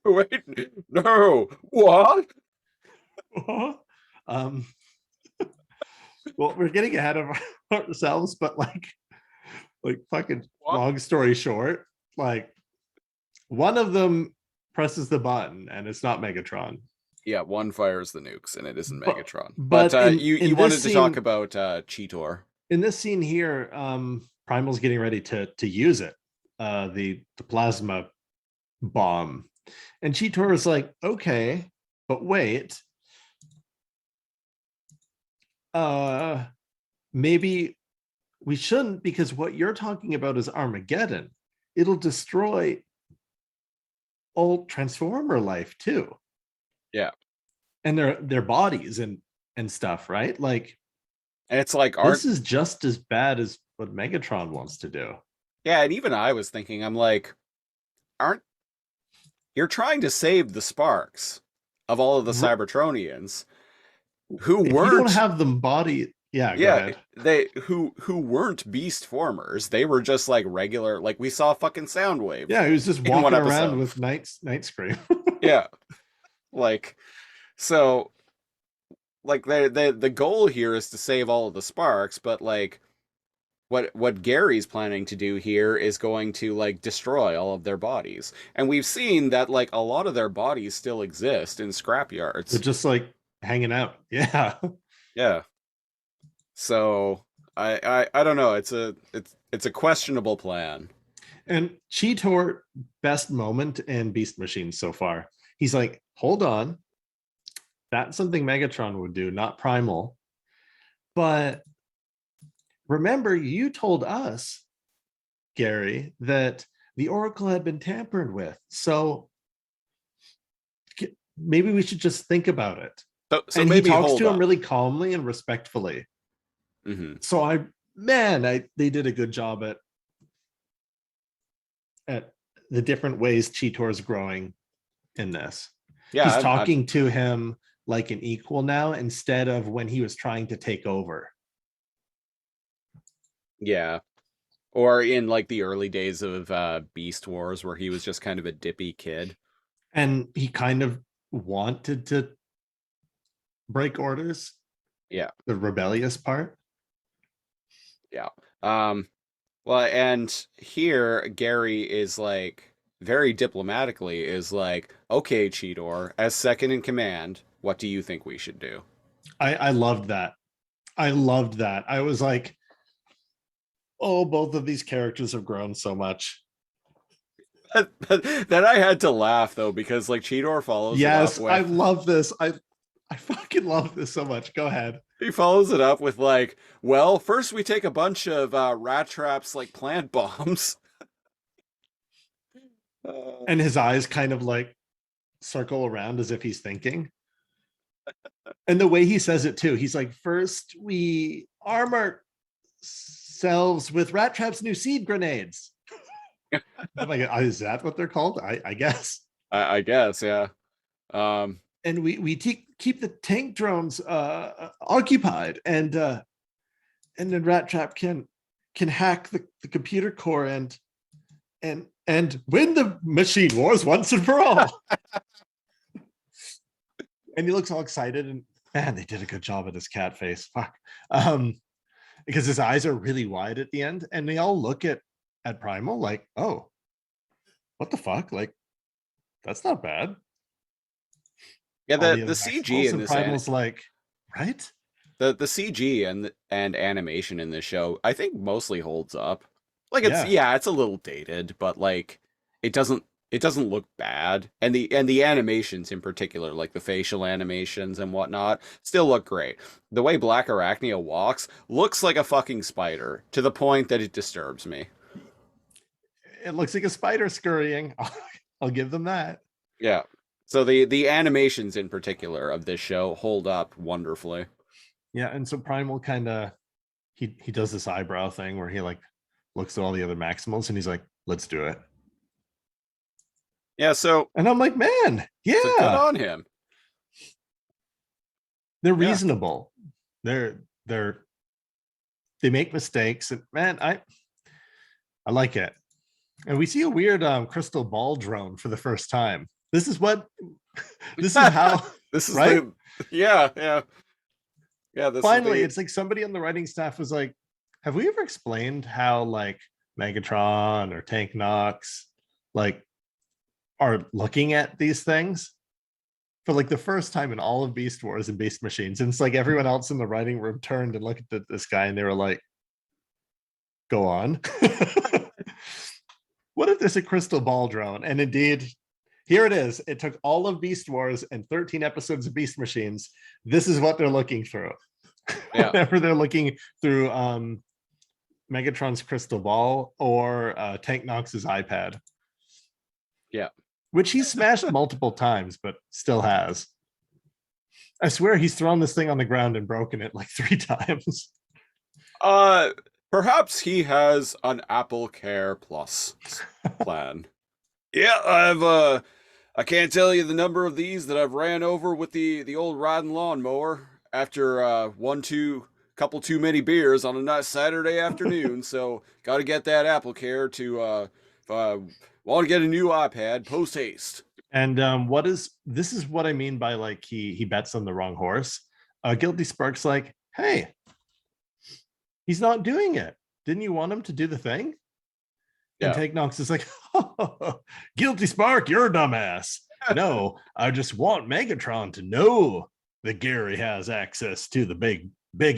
Wait, no, what? um. Well, we're getting ahead of ourselves, but like fucking What? long story short, like one of them presses the button and it's not Megatron. Yeah, one fires the nukes, and it isn't But- Megatron. but But in you this wanted to talk scene- about Cheetor. In this scene here, Primal's getting ready to use it, the plasma bomb, and Cheetor is like, okay, but wait, maybe we shouldn't, because what you're talking about is Armageddon. It'll destroy all Transformer life too. Yeah. And their bodies and stuff, right? Like, And it's like, this is just as bad as what Megatron wants to do. yeah, and even I was thinking, I'm like, you're trying to save the sparks of all of the Cybertronians who If weren't you don't have them body, go ahead. they who weren't beast formers. They were just like regular, like we saw fucking Soundwave. Yeah, he was just in one walking episode. around with Night Scream. Yeah. Like, so like the goal here is to save all of the sparks, but like what Gary's planning to do here is going to like destroy all of their bodies. And we've seen that like a lot of their bodies still exist in scrapyards. They're just like hanging out. Yeah. Yeah. So I don't know. It's a questionable plan. And Cheetor, best moment in Beast Machine so far. He's like, hold on. That's something Megatron would do, not Primal. But remember, you told us, Garry, that the Oracle had been tampered with. So maybe we should just think about it. So and maybe he talks hold to on. him really calmly and respectfully. Mm-hmm. So they did a good job at the different ways Cheetor's growing in this. Yeah, He's talking to him like an equal now, instead of when he was trying to take over. Yeah. Or in like the early days of Beast Wars, where he was just kind of a dippy kid. And he kind of wanted to break orders. Yeah. The rebellious part. Yeah. Well, and here Garry is like very diplomatically is like, okay, Cheetor, as second in command, what do you think we should do? I loved that. I loved that. I was like, oh, both of these characters have grown so much. Then I had to laugh though, because like Cheetor follows Yes, it up with, I love this. I fucking love this so much. Go ahead. he follows it up with like, well, first we take a bunch of rat traps like plant bombs. And his eyes kind of like circle around as if he's thinking. And the way he says it too, he's like, first we arm ourselves with Rat Trap's new seed grenades. I'm like, is that what they're called? I guess. I guess, yeah. And we keep the tank drones occupied, and then Rat Trap can hack the computer core and win the machine wars once and for all. And he looks all excited, and man, they did a good job at his cat face. Fuck. Because his eyes are really wide at the end, and they all look at Primal like, oh, what the fuck? Like, that's not bad. Yeah, All the other CG Maximals, in and this Primal's like, right? the CG and animation in this show, I think mostly holds up. Like it's Yeah. it's a little dated, but like it doesn't It doesn't look bad, and the animations in particular, like the facial animations and whatnot, still look great. The way Black Arachnia walks looks like a fucking spider to the point that it disturbs me. It looks like a spider scurrying. I'll give them that. Yeah. So the animations in particular of this show hold up wonderfully. Yeah, and so Primal kind of he does this eyebrow thing where he like looks at all the other Maximals and he's like, let's do it. Yeah, so And I'm like, man, yeah, so good on him. they're Yeah. reasonable. They make mistakes, and man, I like it. And we see a weird crystal ball drone for the first time. This is how This is right? yeah. This Finally, is it's like somebody on the writing staff was like, have we ever explained how like Megatron or Tank Knox like are looking at these things for like the first time in all of Beast Wars and Beast Machines? And it's like everyone else in the writing room turned and looked at this guy and they were like, go on. What if there's a crystal ball drone? And indeed, here it is. It took all of Beast Wars and 13 episodes of Beast Machines. This is what they're looking through. Yeah. Whenever they're looking through Megatron's crystal ball or Tank Knox's iPad. Yeah. Which he smashed multiple times, but still has. I swear he's thrown this thing on the ground and broken it like 3 times. Perhaps he has an Apple Care Plus plan. Yeah, I can't tell you the number of these that I've ran over with the old riding lawnmower after couple too many beers on a nice Saturday afternoon. So got to get that Apple Care to want to get a new iPad post haste. And this is what I mean by like he bets on the wrong horse. Guilty Spark's like, hey, he's not doing it. Didn't you want him to do the thing? Yeah. And Tank Knox is like, oh, Guilty Spark, you're a dumbass. No, I just want Megatron to know that Garry has access to the big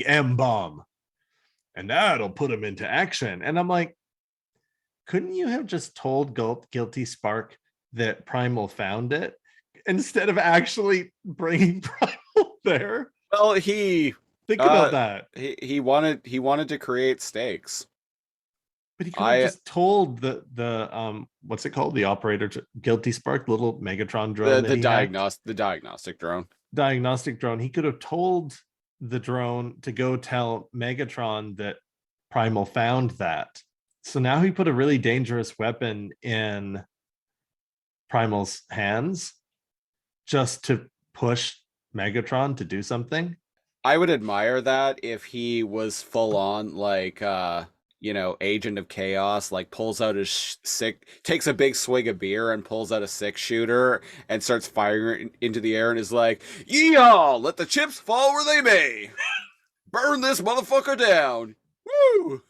M bomb, and that'll put him into action. And I'm like, couldn't you have just told Guilty Spark that Primal found it instead of actually bringing Primal there? Well, think about that. He wanted to create stakes. But he could have just told the what's it called? The operator to Guilty Spark, the little Megatron drone. The diagnostic drone. Diagnostic drone. He could have told the drone to go tell Megatron that Primal found that. So now he put a really dangerous weapon in Primal's hands just to push Megatron to do something. I would admire that if he was full on like Agent of Chaos, like pulls out his takes a big swig of beer and pulls out a 6-shooter and starts firing into the air and is like, yeehaw, let the chips fall where they may. Burn this motherfucker down. Woo!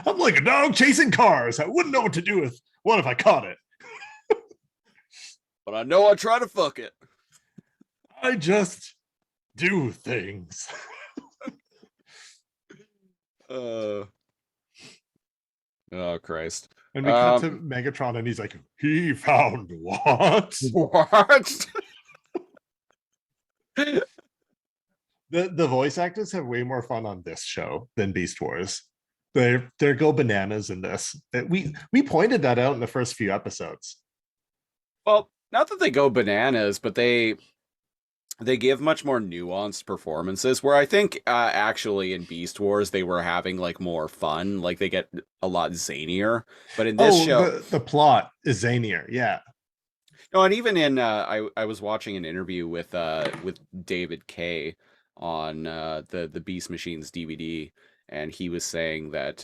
I'm like a dog chasing cars. I wouldn't know what to do with one if I caught it. But I know I try to fuck it. I just do things. Oh Christ. And we cut to Megatron and he's like, he found what? What? The voice actors have way more fun on this show than Beast Wars. They go bananas in this. We pointed that out in the first few episodes. Well, not that they go bananas, but they give much more nuanced performances, where I think actually in Beast Wars they were having like more fun, like they get a lot zanier. But in this show, the plot is zanier, yeah. No, and even in I was watching an interview with David Kay on the Beast Machines DVD, and he was saying that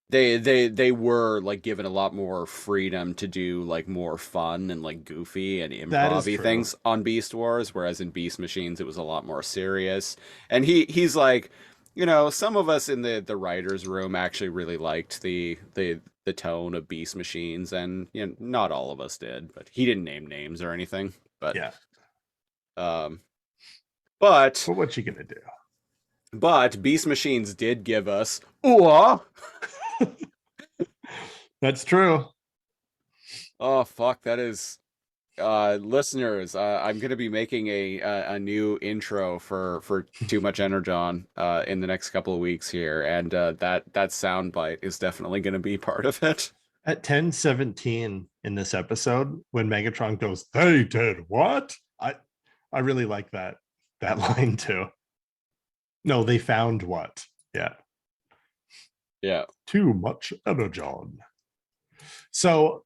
they were like given a lot more freedom to do like more fun and like goofy and improv-y things on Beast Wars, whereas in Beast Machines it was a lot more serious. And he's like, some of us in the writers' room actually really liked the tone of Beast Machines, and not all of us did, but he didn't name names or anything. But yeah. But what you gonna do? But Beast Machines did give us ooh. That's true. Oh fuck, that is listeners, I'm gonna be making a new intro for Too Much Energon in the next couple of weeks here, and that soundbite is definitely gonna be part of it. At 10:17 in this episode, when Megatron goes, "Hey, Ted, what?" I really like that line too. No, they found what? Yeah. Yeah. Too much energon. So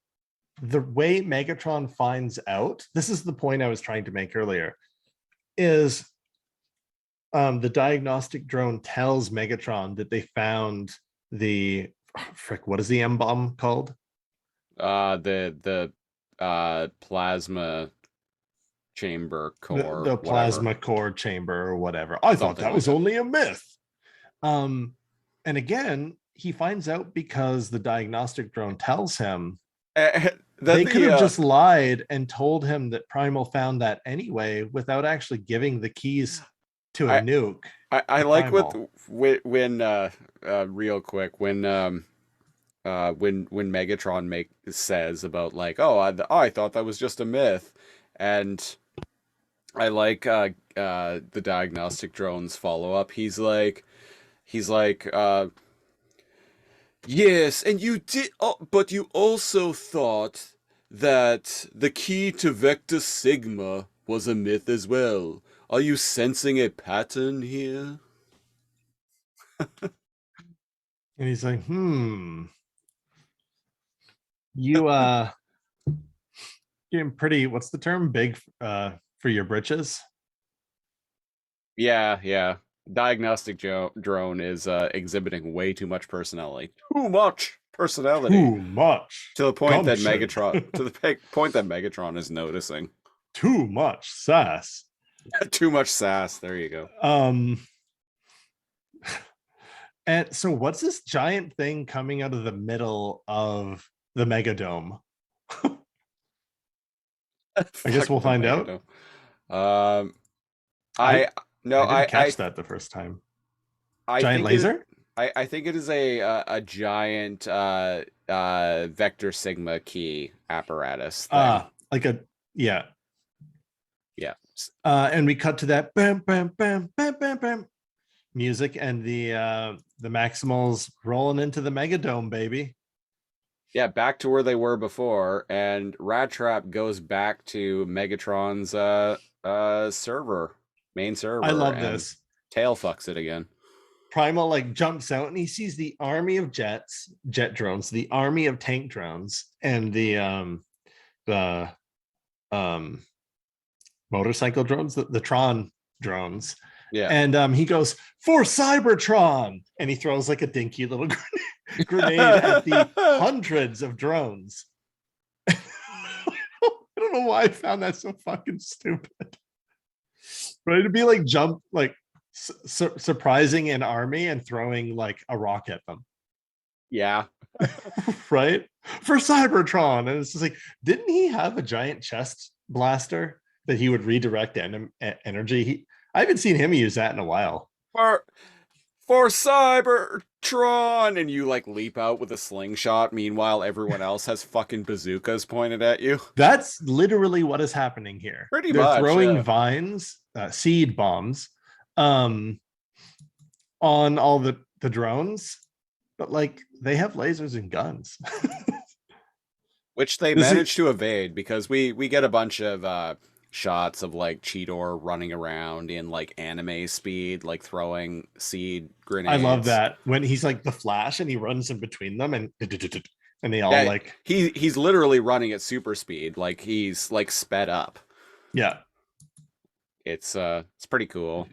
the way Megatron finds out, this is the point I was trying to make earlier, is the diagnostic drone tells Megatron that they found the what is the M bomb called? The plasma chamber core, The whatever. plasma core chamber or whatever. I thought that was only a myth. And again, he finds out because the diagnostic drone tells him. They could have just lied and told him that Primal found that anyway without actually giving the keys to a nuke. I like when real quick when Megatron says about like, oh, I thought that was just a myth, and I like the diagnostic drone's follow up. He's like yes, and you did, but you also thought that the key to Vector Sigma was a myth as well. Are you sensing a pattern here? And he's like, you getting pretty, what's the term? Big for your britches? Yeah. Diagnostic drone is exhibiting way too much personality. Too much personality. Too much. To the point gumption. that Megatron is noticing. Too much sass. Too much sass. There you go. And so what's this giant thing coming out of the middle of the Megadome? I guess we'll find out. I didn't catch that the first time. Giant laser? I think it is a giant Vector Sigma key apparatus thing. Yeah. And we cut to that bam bam bam bam bam bam music, and the Maximals rolling into the Megadome, baby. Yeah, back to where they were before, and Rat Trap goes back to Megatron's main server. I love this. Tail fucks it again. Primal like jumps out and he sees the army of jet drones, the army of tank drones, and the motorcycle drones, the Tron drones. Yeah. And he goes, "For Cybertron!" And he throws like a dinky little grenade at the hundreds of drones. I don't know why I found that so fucking stupid. Right? It'd be like jump, like surprising an army and throwing like a rock at them. Yeah. Right? For Cybertron. And it's just like, didn't he have a giant chest blaster that he would redirect energy? I haven't seen him use that in a while. For Cybertron, and you like leap out with a slingshot. Meanwhile, everyone else has fucking bazookas pointed at you. That's literally what is happening here. Pretty They're much throwing vines, seed bombs, on all the drones, but like they have lasers and guns, which they managed to evade because we get a bunch of shots of like Cheetor running around in like anime speed, like throwing seed grenades. I love that when he's like the Flash and he runs in between them and they all like he's literally running at super speed, like he's like sped up. Yeah, it's pretty cool.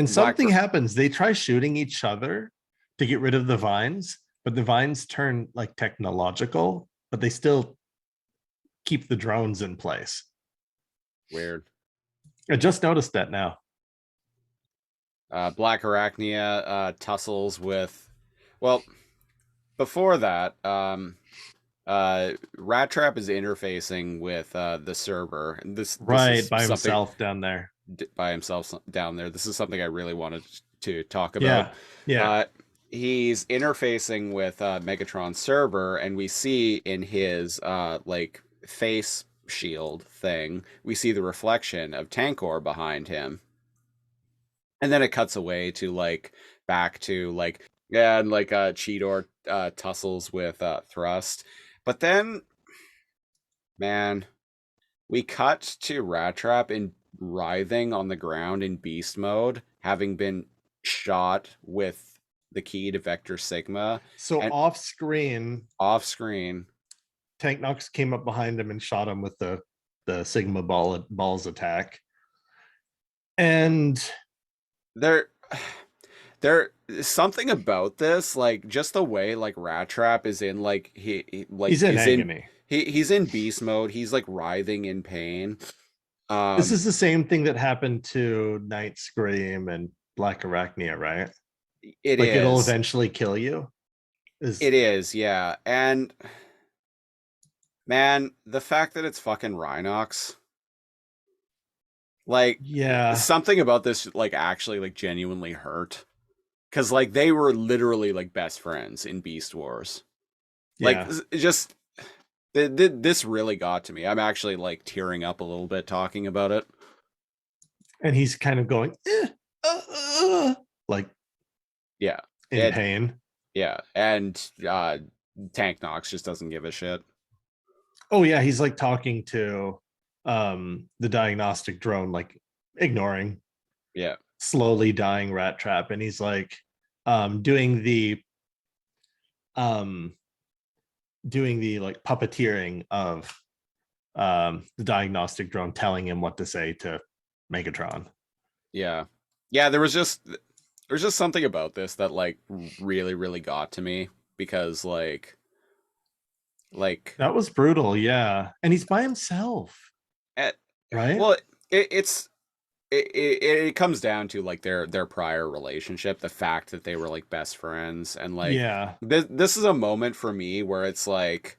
Something happens. They try shooting each other to get rid of the vines, but the vines turn like technological, but they still keep the drones in place. Weird. I just noticed that now. Black Arachnia tussles with, well, before that, Rat Trap is interfacing with the server. This by himself down there. By himself down there. This is something I really wanted to talk about. Yeah. he's interfacing with Megatron's server, and we see in his like face shield thing, we see the reflection of Tankor behind him, and then it cuts away to like back to like yeah, and like Cheetor tussles with Thrust, but then man, we cut to Rat Trap in writhing on the ground in beast mode, having been shot with the key to Vector Sigma. So And off screen, off screen, Tank Knox came up behind him and shot him with the Sigma balls attack. And there there something about this, like just the way like Rat Trap is in like he's in agony. He's in beast mode. He's like writhing in pain. This is the same thing that happened to Night Scream and Black Arachnia, right? It'll eventually kill you. It is, yeah. And man, the fact that it's fucking Rhinox, like, yeah, something about this like actually like genuinely hurt, because like they were literally like best friends in Beast Wars. Like, just this really got to me. I'm actually like tearing up a little bit talking about it. And he's kind of going like, yeah, in pain. Yeah, and Tank Knox just doesn't give a shit. Oh yeah, he's like talking to the diagnostic drone, like ignoring slowly dying Rat Trap, and he's like doing the like puppeteering of the diagnostic drone, telling him what to say to Megatron. Yeah, there was just something about this that like really got to me, because like that was brutal. Yeah, and he's by himself, right? Well, it comes down to like their prior relationship, the fact that they were like best friends, and like this is a moment for me where it's like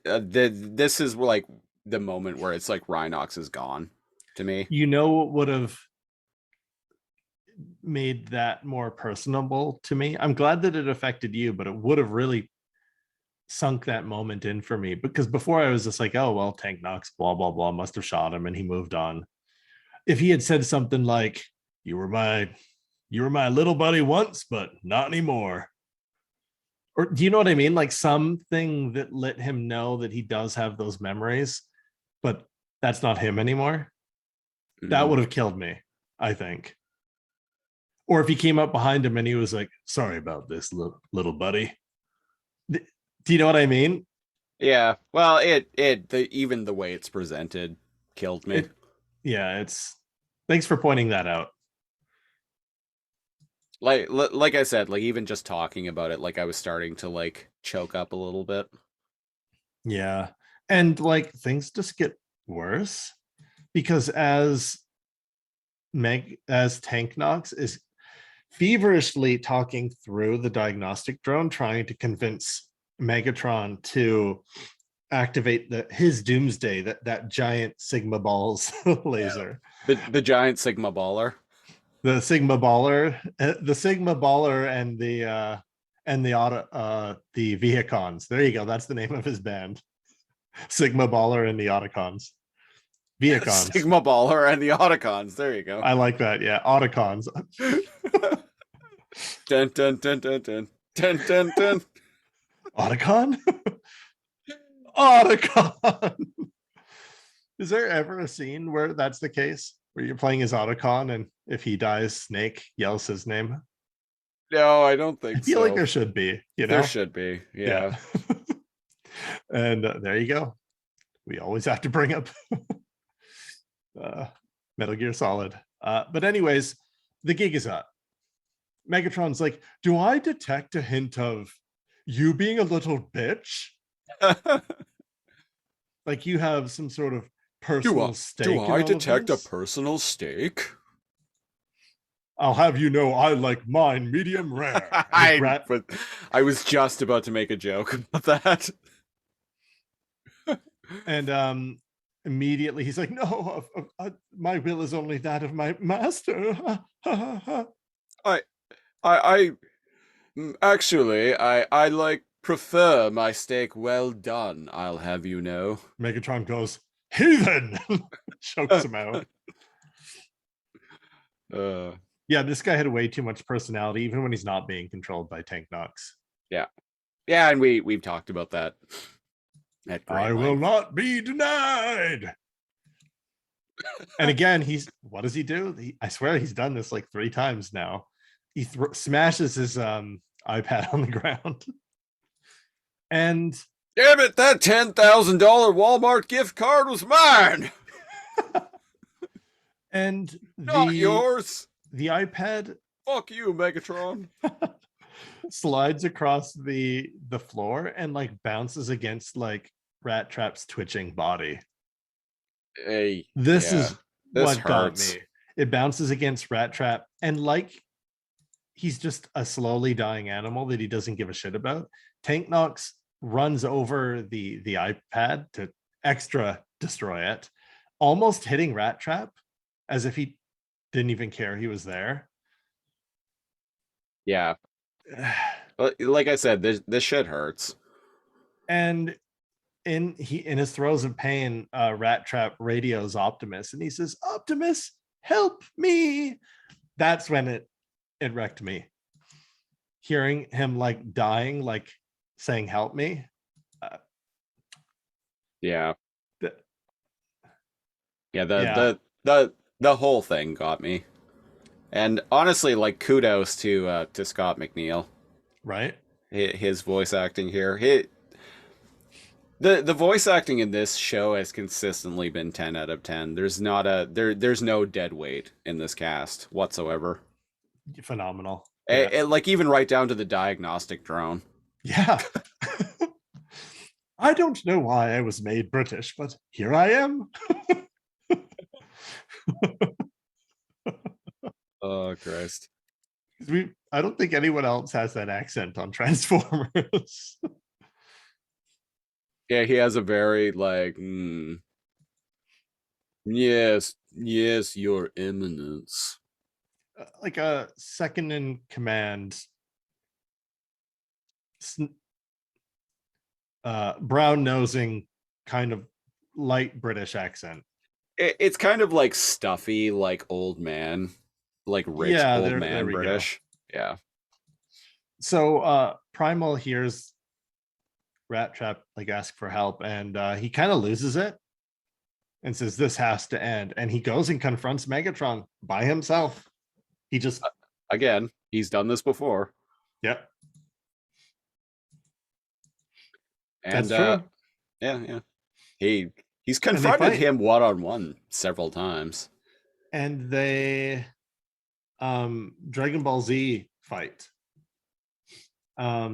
this is like the moment where it's like Rhinox is gone to me. You know what would have made that more personable to me? I'm glad that it affected you, but it would have really sunk that moment in for me, because before I was just like, oh well, Tank Knox blah blah blah must have shot him and he moved on. If he had said something like, you were my little buddy once but not anymore, or do you know what I mean, like something that let him know that he does have those memories, but that's not him anymore, that would have killed me, I think. Or if he came up behind him and he was like, sorry about this, little buddy. Do you know what I mean? Yeah. Well, even the way it's presented killed me. It's thanks for pointing that out. Like I said, like even just talking about it, like I was starting to like choke up a little bit. Yeah. And like things just get worse, because as Tank Knox is feverishly talking through the diagnostic drone, trying to convince Megatron to activate his Doomsday, that giant Sigma balls laser. The giant Sigma baller. The Sigma baller and the Vehicons. There you go. That's the name of his band. Sigma Baller and the Autocons. Vehicons. Sigma Baller and the Autocons. There you go. I like that. Yeah, Autocons. Dun dun dun dun dun dun dun dun. Autocon? Autocon. Is there ever a scene where that's the case, where you're playing as Autocon and if he dies, Snake yells his name? No, I don't think so. I feel like there should be. There should be. Yeah. And there you go. We always have to bring up Metal Gear Solid. But anyways, the gig is up. Megatron's like, do I detect a hint of you being a little bitch? Like you have some sort of personal stake. Do I detect a personal stake? I'll have you know I like mine medium rare. I was just about to make a joke about that. And immediately he's like, no, my will is only that of my master. Actually, I like prefer my steak well done, I'll have you know. Megatron goes, heathen! Chokes him out. Uh, Yeah, this guy had way too much personality, even when he's not being controlled by Tank Knox. yeah. Yeah, and we've talked about that at great I will length. not be denied. And again, what does he do? I swear he's done this like 3 times now. He smashes his iPad on the ground. And Damn it, that $10,000 Walmart gift card was mine! and Not yours! the iPad Fuck you, Megatron. slides across the floor and like bounces against like Rat Trap's twitching body. Hey, This yeah, is this what got hurts. me. It bounces against Rat Trap, and like he's just a slowly dying animal that he doesn't give a shit about. Tank Knox runs over the iPad to extra destroy it, almost hitting Rat Trap as if he didn't even care he was there. Yeah. Like I said, this shit hurts. And in his throes of pain, Rat Trap radios Optimus and he says, Optimus, help me. That's when it wrecked me. Hearing him like dying, like saying help me. Yeah. The- Yeah, Yeah. the whole thing got me. And honestly, like kudos to Scott McNeil. Right. His voice acting here. The voice acting in this show has consistently been 10 out of 10. There's no dead weight in this cast whatsoever. Phenomenal. Yeah. Like even right down to the diagnostic drone. Yeah. I don't know why I was made British, but here I am. Oh Christ. I don't think anyone else has that accent on Transformers. Yeah, he has a very like, yes, your eminence. Like a second in command, brown nosing kind of light British accent. It's kind of like stuffy, like old man, like rich Yeah, old there man we go. British. Yeah. So Primal hears Rat Trap like ask for help, and he kind of loses it and says this has to end. And he goes and confronts Megatron by himself. He just Again, he's done this before. Yep. And That's true. yeah. He's confronted him one-on-one several times. And they Dragon Ball Z fight. Yeah,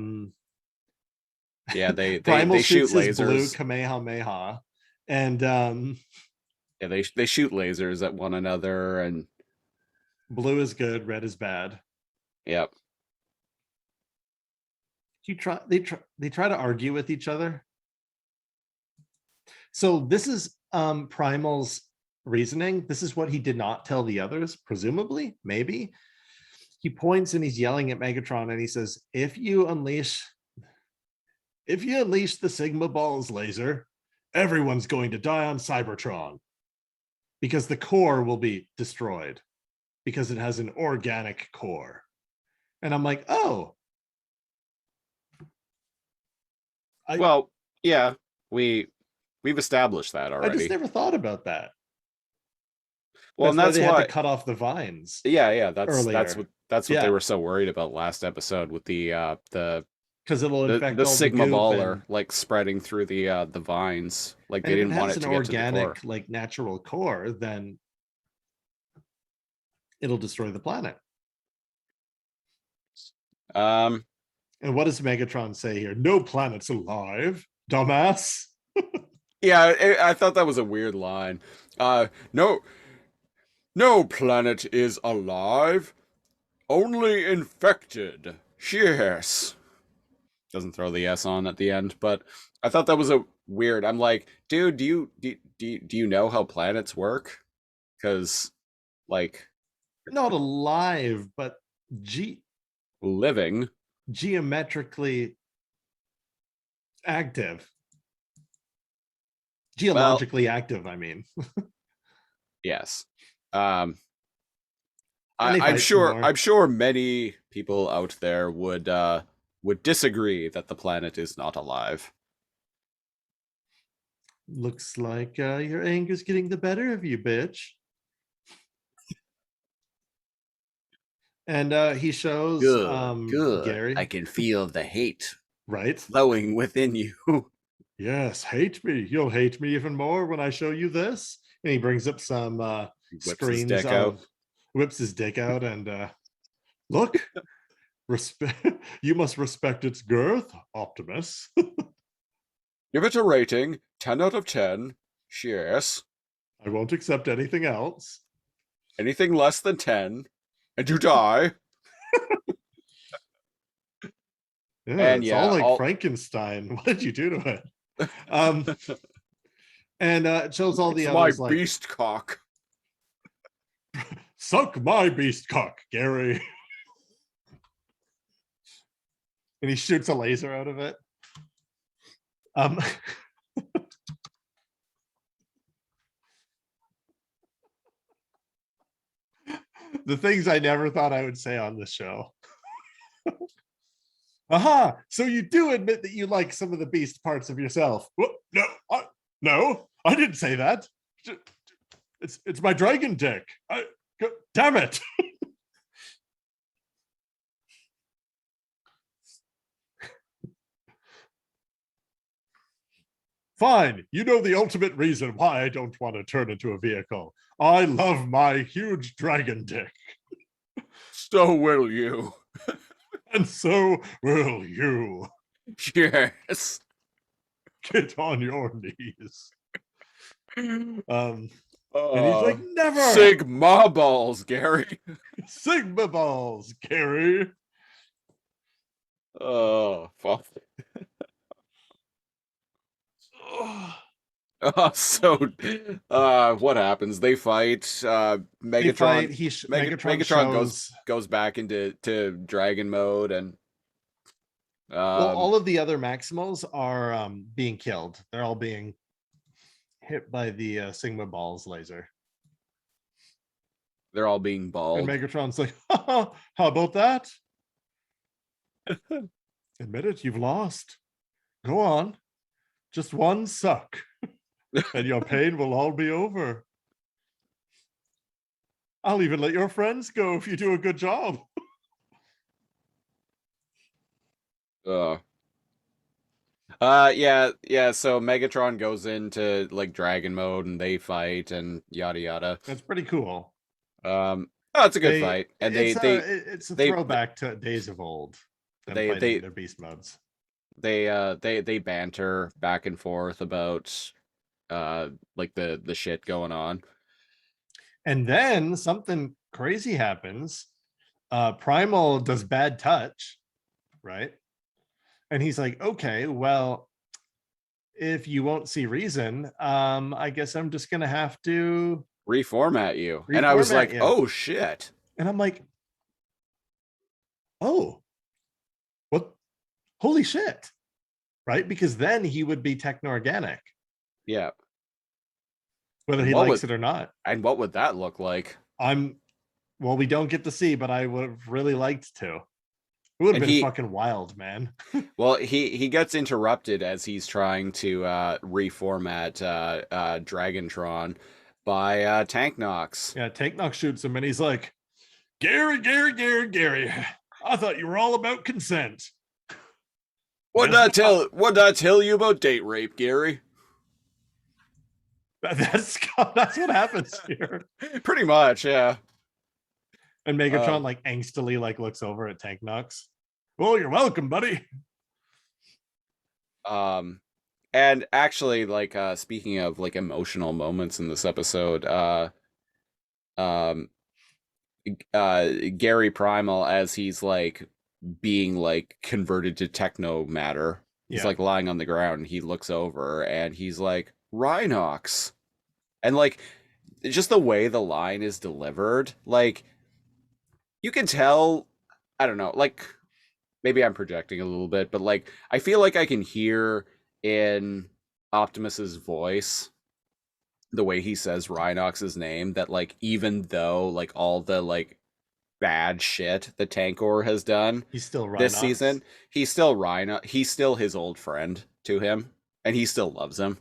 they Primal shoot shoots his blue lasers. Kamehameha. And Yeah, they shoot lasers at one another, and blue is good, red is bad. yep. They try to argue with each other. So this is Primal's reasoning. This is what he did not tell the others, presumably, maybe. He points and he's yelling at Megatron and he says, if you unleash the Sigma Balls laser, everyone's going to die on Cybertron because the core will be destroyed because it has an organic core. And I'm like, oh. Well, yeah, we've established that already. I just never thought about that. Well, That's and why they had to cut off the vines. Yeah, that's earlier. what they were so worried about last episode with the because it'll infect the all Sigma the baller like spreading through the vines. Like they didn't want it to get to the core. If it has an organic, like natural core, then it'll destroy the planet. And what does Megatron say here? No planet's alive, dumbass. Yeah, I thought that was a weird line. No planet is alive, only infected. Yes. Doesn't throw the S on at the end, but I thought that was a weird. I'm like, dude, do you know how planets work? Because, like, Not alive, but living. geometrically active. Well, Geologically active, I mean. yes. And they I'm fight some sure. more. I'm sure many people out there would disagree that the planet is not alive. Looks like your anger's getting the better of you, bitch. And he shows Good. Garry. I can feel the hate Right? flowing within you. Yes, hate me. You'll hate me even more when I show you this. And he brings up some Whips his screens dick of out. whips his dick out and look, respect. You must respect its girth, Optimus. Give it a rating, 10 out of 10. Yes. I won't accept anything else. Anything less than 10, and you die. Yeah, And it's yeah, all like all- Frankenstein. What did you do to it? And it shows all the it's my others like beast cock. suck my beast cock, Garry. And he shoots a laser out of it. The things I never thought I would say on this show. Aha! So you do admit that you like some of the beast parts of yourself. No, no, I didn't say that. It's my dragon dick. Damn it! Fine. You know the ultimate reason why I don't want to turn into a vehicle. I love my huge dragon dick. So will you. And so will you. Yes. Get on your knees. And he's Uh, like, never. Sigma balls, Garry. Sigma balls, Garry. Oh, fuck. What happens? They fight. They Megatron. fight. Megatron goes back into dragon mode, and well, all of the other Maximals are being killed. They're all being hit by the Sigma balls laser. they're all being bald. And Megatron's like, how about that? Admit it, you've lost. Go on. Just one suck. And your pain will all be over. I'll even let your friends go if you do a good job. Yeah. So Megatron goes into like dragon mode, and they fight, and yada yada. That's pretty cool. Oh, it's a good fight, and it's a they- throwback to days of old. they- Their beast modes. they banter back and forth about like the shit going on. And then something crazy happens. Primal does bad touch, right? And he's like, okay, well, if you won't see reason, I guess I'm just gonna have to Reformat you. And I was Reformat like, you. oh shit. And I'm like, oh, what? Holy shit. Right? Because then he would be techno-organic, Yeah. whether he What likes would- it or not. And what would that look like? Well, we don't get to see, but I would have really liked to. It would have And been he- fucking wild, man. Well, he gets interrupted as he's trying to reformat Dragantron by Tank Knox. Yeah, Tank Knock shoots him and he's like, Garry, I thought you were all about consent. What did I tell you about date rape, Garry? That's what happens here. Pretty much, yeah. And Megatron like angstily like looks over at Tank Knox. Oh, you're welcome, buddy. And actually, like speaking of like emotional moments in this episode, Garry Primal, as he's like being like converted to techno matter, he's Yeah. like lying on the ground, and he looks over and he's like, Rhinox. And like just the way the line is delivered, like you can tell I don't know, like maybe I'm projecting a little bit, but like I feel like I can hear in Optimus's voice the way he says Rhinox's name that like even though like all the like bad shit the Tankor has done He's still this Rhinox. season, he's still Rhino. He's still his old friend to him, and he still loves him.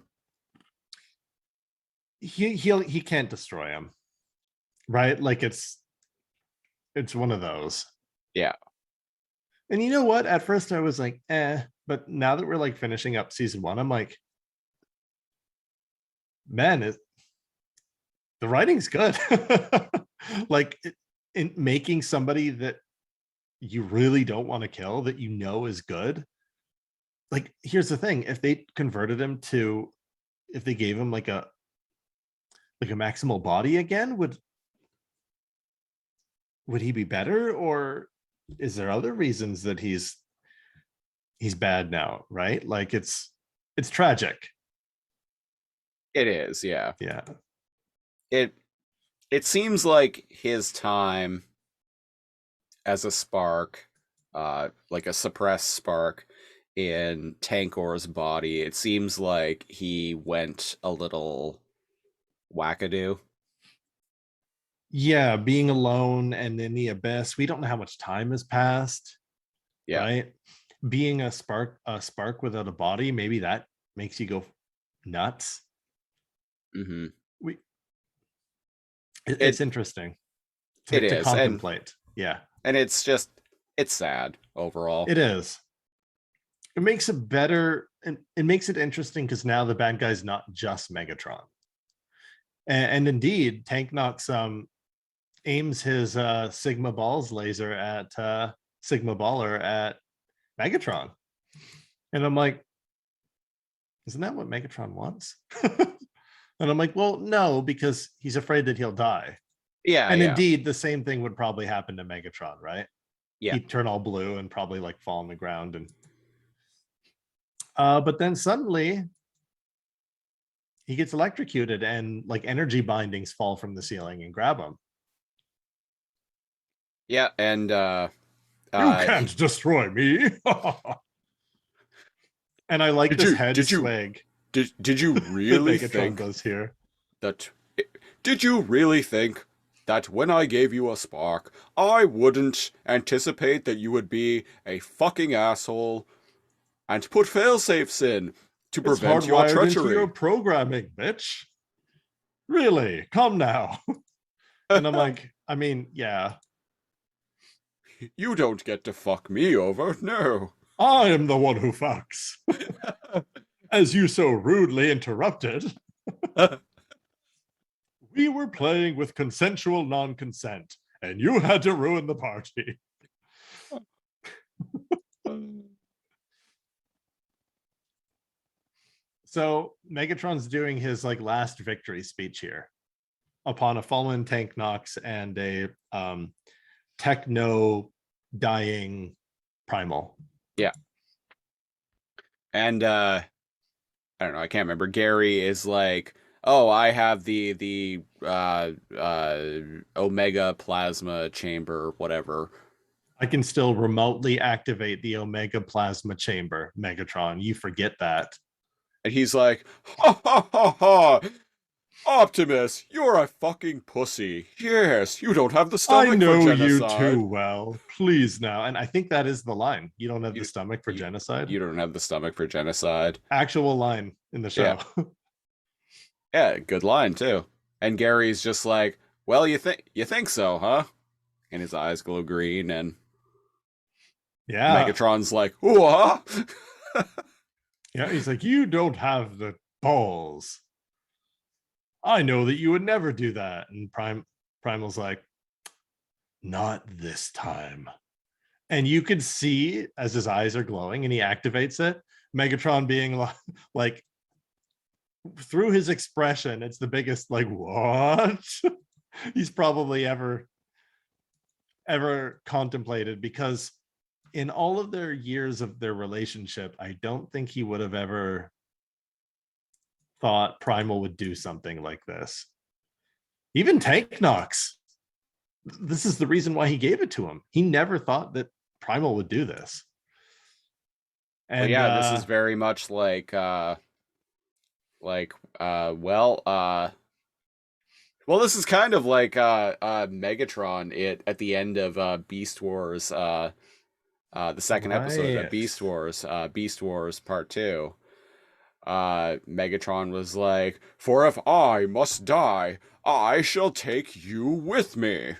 He can't destroy him, right? Like it's one of those. Yeah, And you know what? At first I was like, but now that we're like finishing up season 1, I'm like, man, the writing's good. Like in making somebody that you really don't want to kill that you know is good. Like, here's the thing: if they converted him to, if they gave him like a maximal body again, would he be better, or is there other reasons that he's bad now? Right? Like it's tragic. it is. Yeah, Yeah. it seems like his time as a spark, like a suppressed spark in Tankor's body, it seems like he went a little wackadoo. Yeah, being alone and in the abyss, we don't know how much time has passed, Yeah. right? Being a spark without a body, maybe that makes you go nuts. Mm-hmm. It's interesting It to is, contemplate. Yeah, and it's just it's sad overall. it is. It makes it better, and it makes it interesting because now the bad guy's not just Megatron. And indeed, Tank Knox aims his Sigma Balls laser at Sigma Baller at Megatron. And I'm like, isn't that what Megatron wants? And I'm like, well, no, because he's afraid that he'll die. Yeah, And yeah, indeed, the same thing would probably happen to Megatron, right? yeah. He'd turn all blue and probably like fall on the ground. And but then suddenly he gets electrocuted and like energy bindings fall from the ceiling and grab him. Yeah, and You can't destroy me. And I like this head swag. Did you that really Megatron think does here? that? Did you really think that when I gave you a spark, I wouldn't anticipate that you would be a fucking asshole and put failsafes in to It's prevent your hardwired into treachery? your programming, bitch. Really? Come now. And I'm like, I mean, yeah, You don't get to fuck me over, no. I am the one who fucks. As you so rudely interrupted. We were playing with consensual non-consent, and you had to ruin the party. So Megatron's doing his like last victory speech here upon a fallen Tank Knox and a techno dying Primal. Yeah. And I don't know, I can't remember. Garry is like, "Oh, I have the Omega plasma chamber, whatever." I can still remotely activate the Omega plasma chamber, Megatron. You forget that. And he's like, "Ha ha ha ha! Optimus, you're a fucking pussy. Yes, you don't have the stomach I know for you genocide. too well. Please now." And I think that is the line. You don't have You- the stomach for genocide. You don't have the stomach for genocide." Actual line in the show. Yeah. Yeah, good line too. And Gary's just like, "Well, you think so, huh?" And his eyes glow green, and Yeah. Megatron's like, "What?" Yeah, he's like, you don't have the balls. I know that you would never do that. And Primal's like, not this time. And you could see as his eyes are glowing and he activates it, Megatron being like through his expression, it's the biggest like, what? He's probably ever contemplated, because in all of their years of their relationship, I don't think he would have ever thought Primal would do something like this. Even Tank Knox, this is the reason why he gave it to him. He never thought that Primal would do this. But And yeah, this is very much like well, this is kind of like Megatron at the end of Beast Wars, the second episode of right. Beast Wars Part 2. Megatron was like, "For if I must die, I shall take you with me."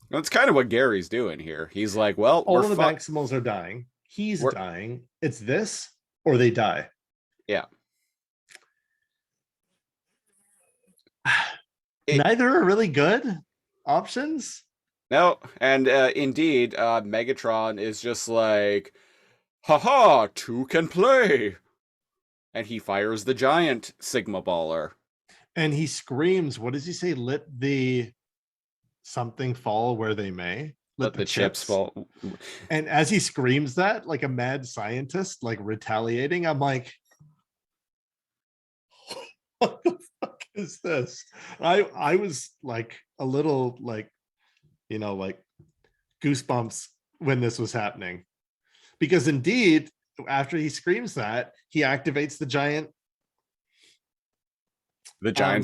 That's kind of what Gary's doing here. He's like, "Well, All we're of the fucked." Maximals are dying. He's We're- dying. It's this or they die. Yeah. It- Neither are really good options. No, and indeed, Megatron is just like, "Haha, two can play," and he fires the giant Sigma Baller. And he screams, what does he say? Let the something fall where they may. Let the chips fall. And as he screams that, like a mad scientist, like retaliating, I'm like, what the fuck is this? I was like a little like, like goosebumps when this was happening. Because indeed, after he screams that, he activates the giant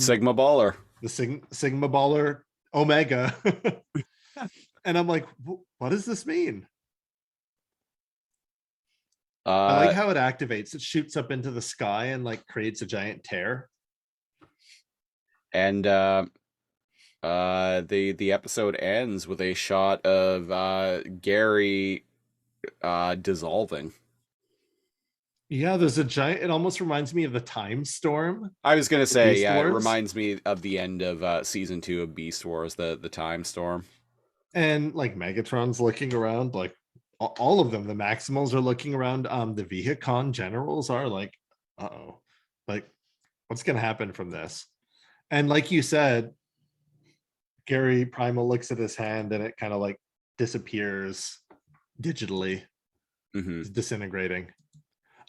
Sigma Baller. the Sigma Baller Omega. And I'm like, what does this mean? I like how it activates. It shoots up into the sky and like creates a giant tear. And the episode ends with a shot of Garry dissolving. Yeah, there's a giant. It almost reminds me of the Time Storm. I was gonna say, Beast yeah, Wars? it reminds me of the end of season 2 of Beast Wars, the Time Storm. And like Megatron's looking around, like all of them, the Maximals are looking around. The Vehicon generals are like, uh-oh, like what's gonna happen from this? And like you said, Garry Primal looks at his hand and it kind of like disappears digitally. Mm-hmm. It's disintegrating.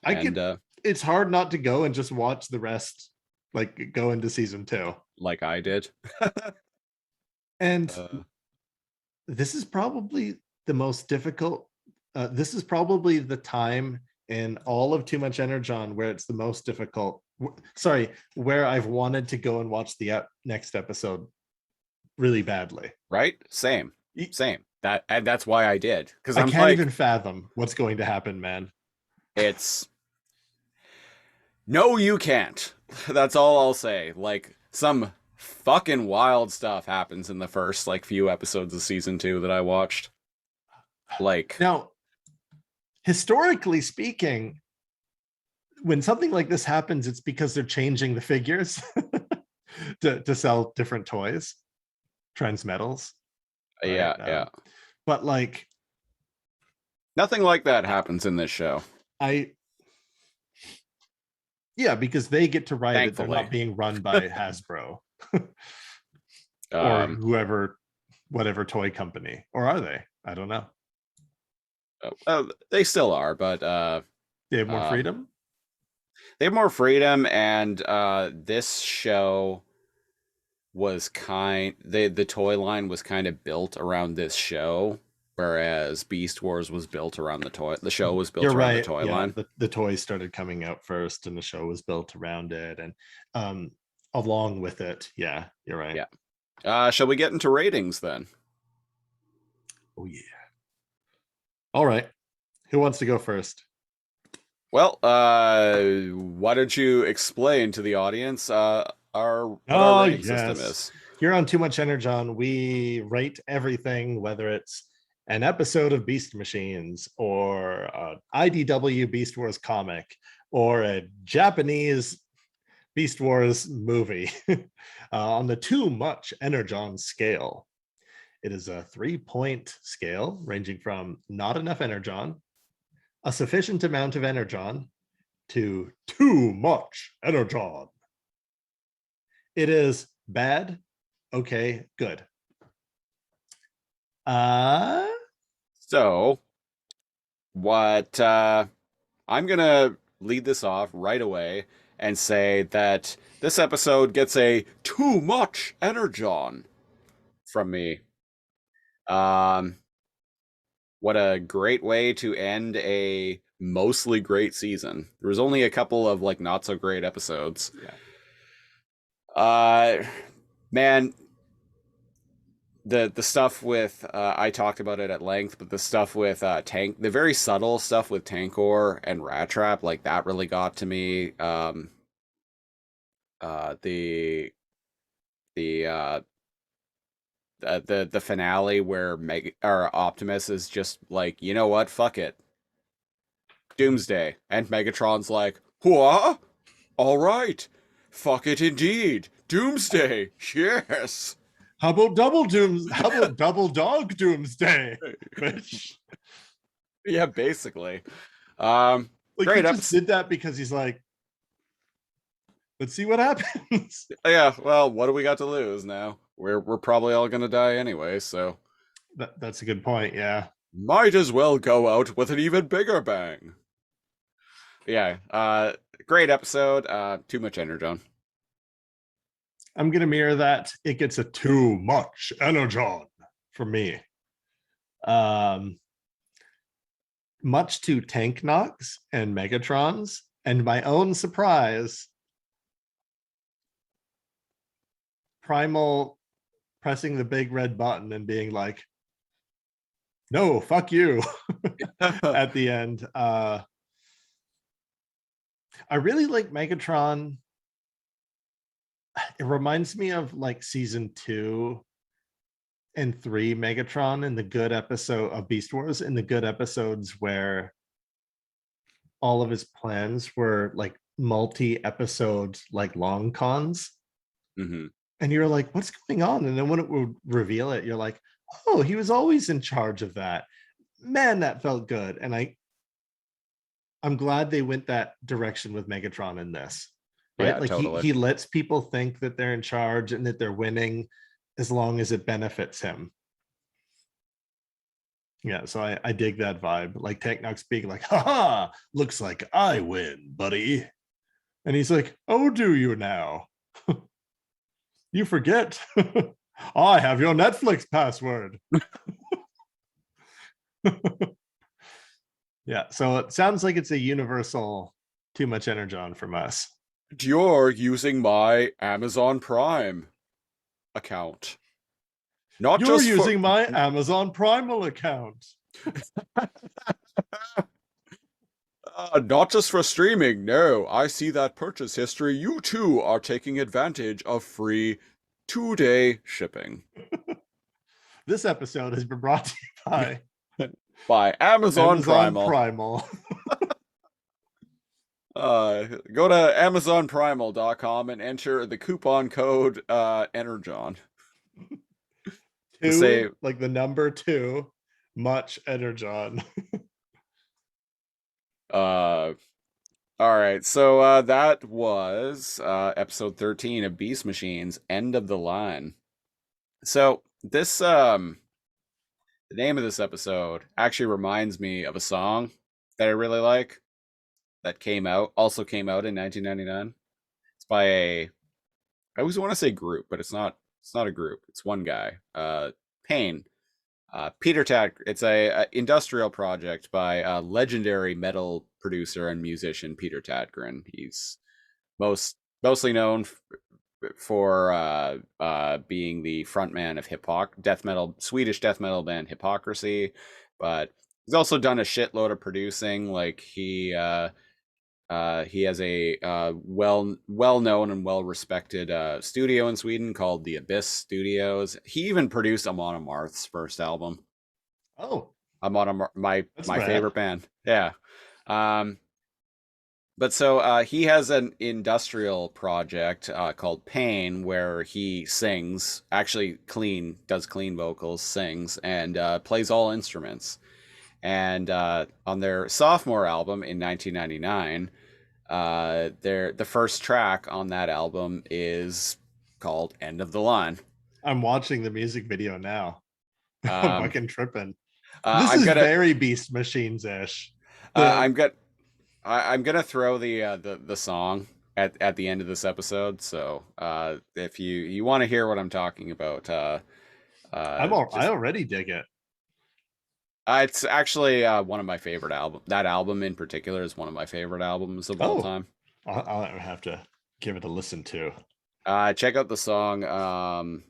It's hard not to go and just watch the rest, like go into season 2. Like I did. And this is probably the most difficult. This is probably the time in all of Too Much Energon where it's the most difficult. Sorry, where I've wanted to go and watch the next episode really badly. Right? Same. And that's why I did. Because I I'm can't like, even fathom what's going to happen, man. No, you can't. That's all I'll say. Like, some fucking wild stuff happens in the first like few episodes of season 2 that I watched. Like, now, historically speaking, when something like this happens, it's because they're changing the figures to sell different toys, transmetals. Right? Yeah. But like, nothing like that happens in this show. Yeah, because they get to write it. They're Thankfully. not being run by Hasbro or whoever, whatever toy company, or are they? I don't know. They still are, but They have more freedom. They have more freedom, and this show was the toy line was kind of built around this show, whereas Beast Wars was built around the toy. The show was built around the toy line. The toys started coming out first, and the show was built around it, and along with it. Yeah, you're right. Yeah. Shall we get into ratings then? Oh yeah. All right. Who wants to go first? Well, why don't you explain to the audience what our rating system is? Here on Too Much Energon, we rate everything, whether it's an episode of Beast Machines or an IDW Beast Wars comic or a Japanese Beast Wars movie on the Too Much Energon scale. It is a 3-point scale ranging from not enough Energon, a sufficient amount of Energon, to too much Energon. It is bad, okay, good. So, what I'm gonna lead this off right away and say that this episode gets a too much Energon from me. What a great way to end a mostly great season. There was only a couple of like not so great episodes. Yeah. Man, the stuff with I talked about it at length, but the stuff with the very subtle stuff with Tankor and Rat Trap, like that really got to me. The the the finale where Optimus is just like, you know what, fuck it, Doomsday, and Megatron's like, what? All right, fuck it indeed, Doomsday, yes. How about How about double dog Doomsday? Bitch. Yeah, basically. Like Great he just episode. did that because he's like, let's see what happens. Yeah, well, what do we got to lose now? We're probably all gonna die anyway, so That's a good point. Yeah. might as well go out with an even bigger bang. Yeah, great episode. Too much energon. I'm gonna mirror that. It gets a too much energon for me. Much to Tank Knocks and Megatron's, and my own surprise, Primal pressing the big red button and being like, no, fuck you at the end. I really like Megatron. It reminds me of like season 2 and 3 Megatron in the good episode of Beast Wars, in the good episodes where all of his plans were like multi-episode, like long cons. Mm-hmm. And you're like, what's going on? And then when it would reveal it, you're like, oh, he was always in charge of that. Man, that felt good. And I'm glad they went that direction with Megatron in this. Right? Yeah, like totally. he lets people think that they're in charge and that they're winning as long as it benefits him. Yeah, so I dig that vibe. Like Technox being like, haha, looks like I win, buddy. And he's like, oh, do you now? You forget. I have your Netflix password. Yeah, so it sounds like it's a universal too much energon from us. You're using my Amazon Prime account. Not You're just using my Amazon Primal account. not just for streaming. No, I see that purchase history. You too are taking advantage of free 2-day shipping. This episode has been brought to you by Amazon Primal. Primal. Go to amazonprimal.com and enter the coupon code Energon. Two, Say, like the number 2, much energon. All right, so that was episode 13 of Beast Machines, End of the Line. So this the name of this episode actually reminds me of a song that I really like that also came out in 1999. It's by I always want to say group, but it's not a group. It's one guy, Pain. Peter Tad. It's a industrial project by legendary metal producer and musician Peter Tadgren. He's mostly known for being the frontman of Swedish death metal band Hypocrisy, but he's also done a shitload of producing. Like he has a well-known and well-respected studio in Sweden called the Abyss Studios. He even produced Amon Amarth's first album. Oh, Amon my rad. favorite band. Yeah. But so he has an industrial project called Pain, where he sings, actually does clean vocals, sings, and plays all instruments. And on their sophomore album in 1999, the first track on that album is called End of the Line. I'm watching the music video now. I'm fucking tripping. This is very Beast Machines-ish. I'm gonna throw the song at the end of this episode. So if you want to hear what I'm talking about, I already dig it. It's actually one of my favorite albums. That album in particular is one of my favorite albums of all time. I'll have to give it a listen to. Check out the song. Trying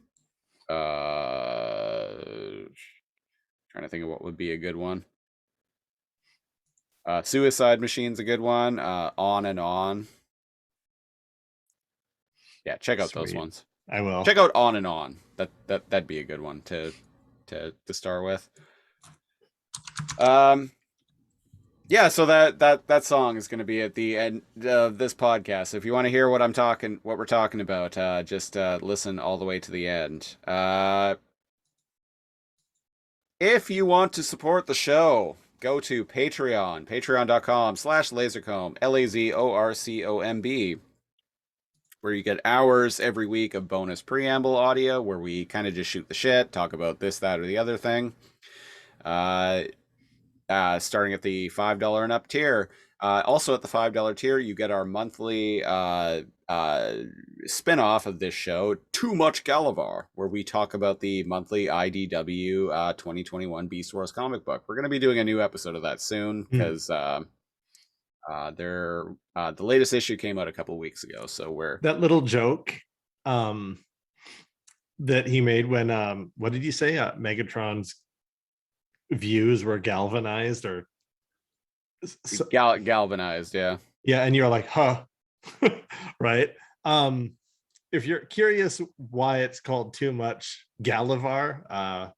to think of what would be a good one. Suicide Machine's a good one. On and On. Yeah, check out those ones. I will. Check out On and On. That'd be a good one to start with. Yeah, so that song is going to be at the end of this podcast. If you want to hear what we're talking about, just listen all the way to the end. If you want to support the show, go to Patreon, patreon.com/lazorcomb, LAZORCOMB, where you get hours every week of bonus preamble audio, where we kind of just shoot the shit, talk about this, that, or the other thing. Starting at the $5 and up tier. Also at the $5 tier, you get our monthly spin-off of this show, Too Much Galavar, where we talk about the monthly IDW 2021 Beast Wars comic book. We're going to be doing a new episode of that soon, because the latest issue came out a couple weeks ago. So that little joke that he made when what did you say? Megatron's views were galvanized, or galvanized, yeah, and you're like, huh. Right. If you're curious why it's called Too Much Galavar,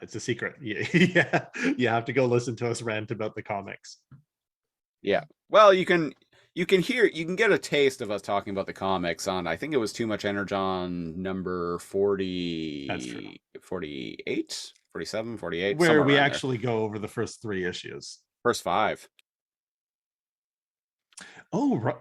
it's a secret. Yeah, you have to go listen to us rant about the comics. Yeah, well, you can get a taste of us talking about the comics on, I think it was Too Much Energon number 40. That's true. 48, 47, 48, where we actually go over the first 3 issues. First 5. Oh,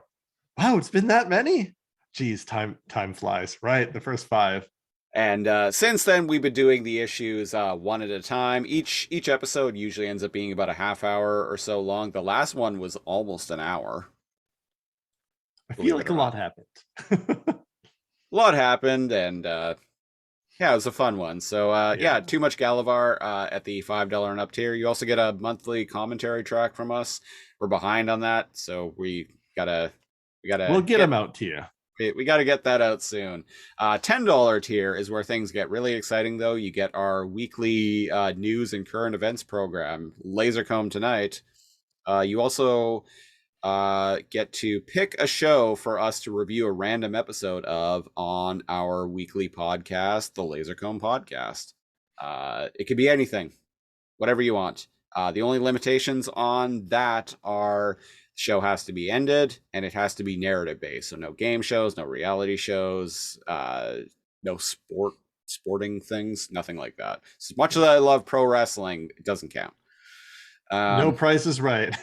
wow, it's been that many. Geez, time flies. Right, the first 5. And since then, we've been doing the issues one at a time. Each episode usually ends up being about a half hour or so long. The last one was almost an hour. I feel like a lot happened. A lot happened, and yeah, it was a fun one. So yeah, Too Much Galavar at the $5 and up tier. You also get a monthly commentary track from us. We're behind on that, so we'll get them out to you. We got to get that out soon. $10 tier is where things get really exciting, though. You get our weekly news and current events program, Lasercomb Tonight. You also get to pick a show for us to review a random episode of on our weekly podcast, the Lasercomb Podcast. It could be anything, whatever you want. The only limitations on that are show has to be ended and it has to be narrative based. So no game shows, no reality shows, no sporting things, nothing like that. As much as I love pro wrestling, it doesn't count. No Price is Right.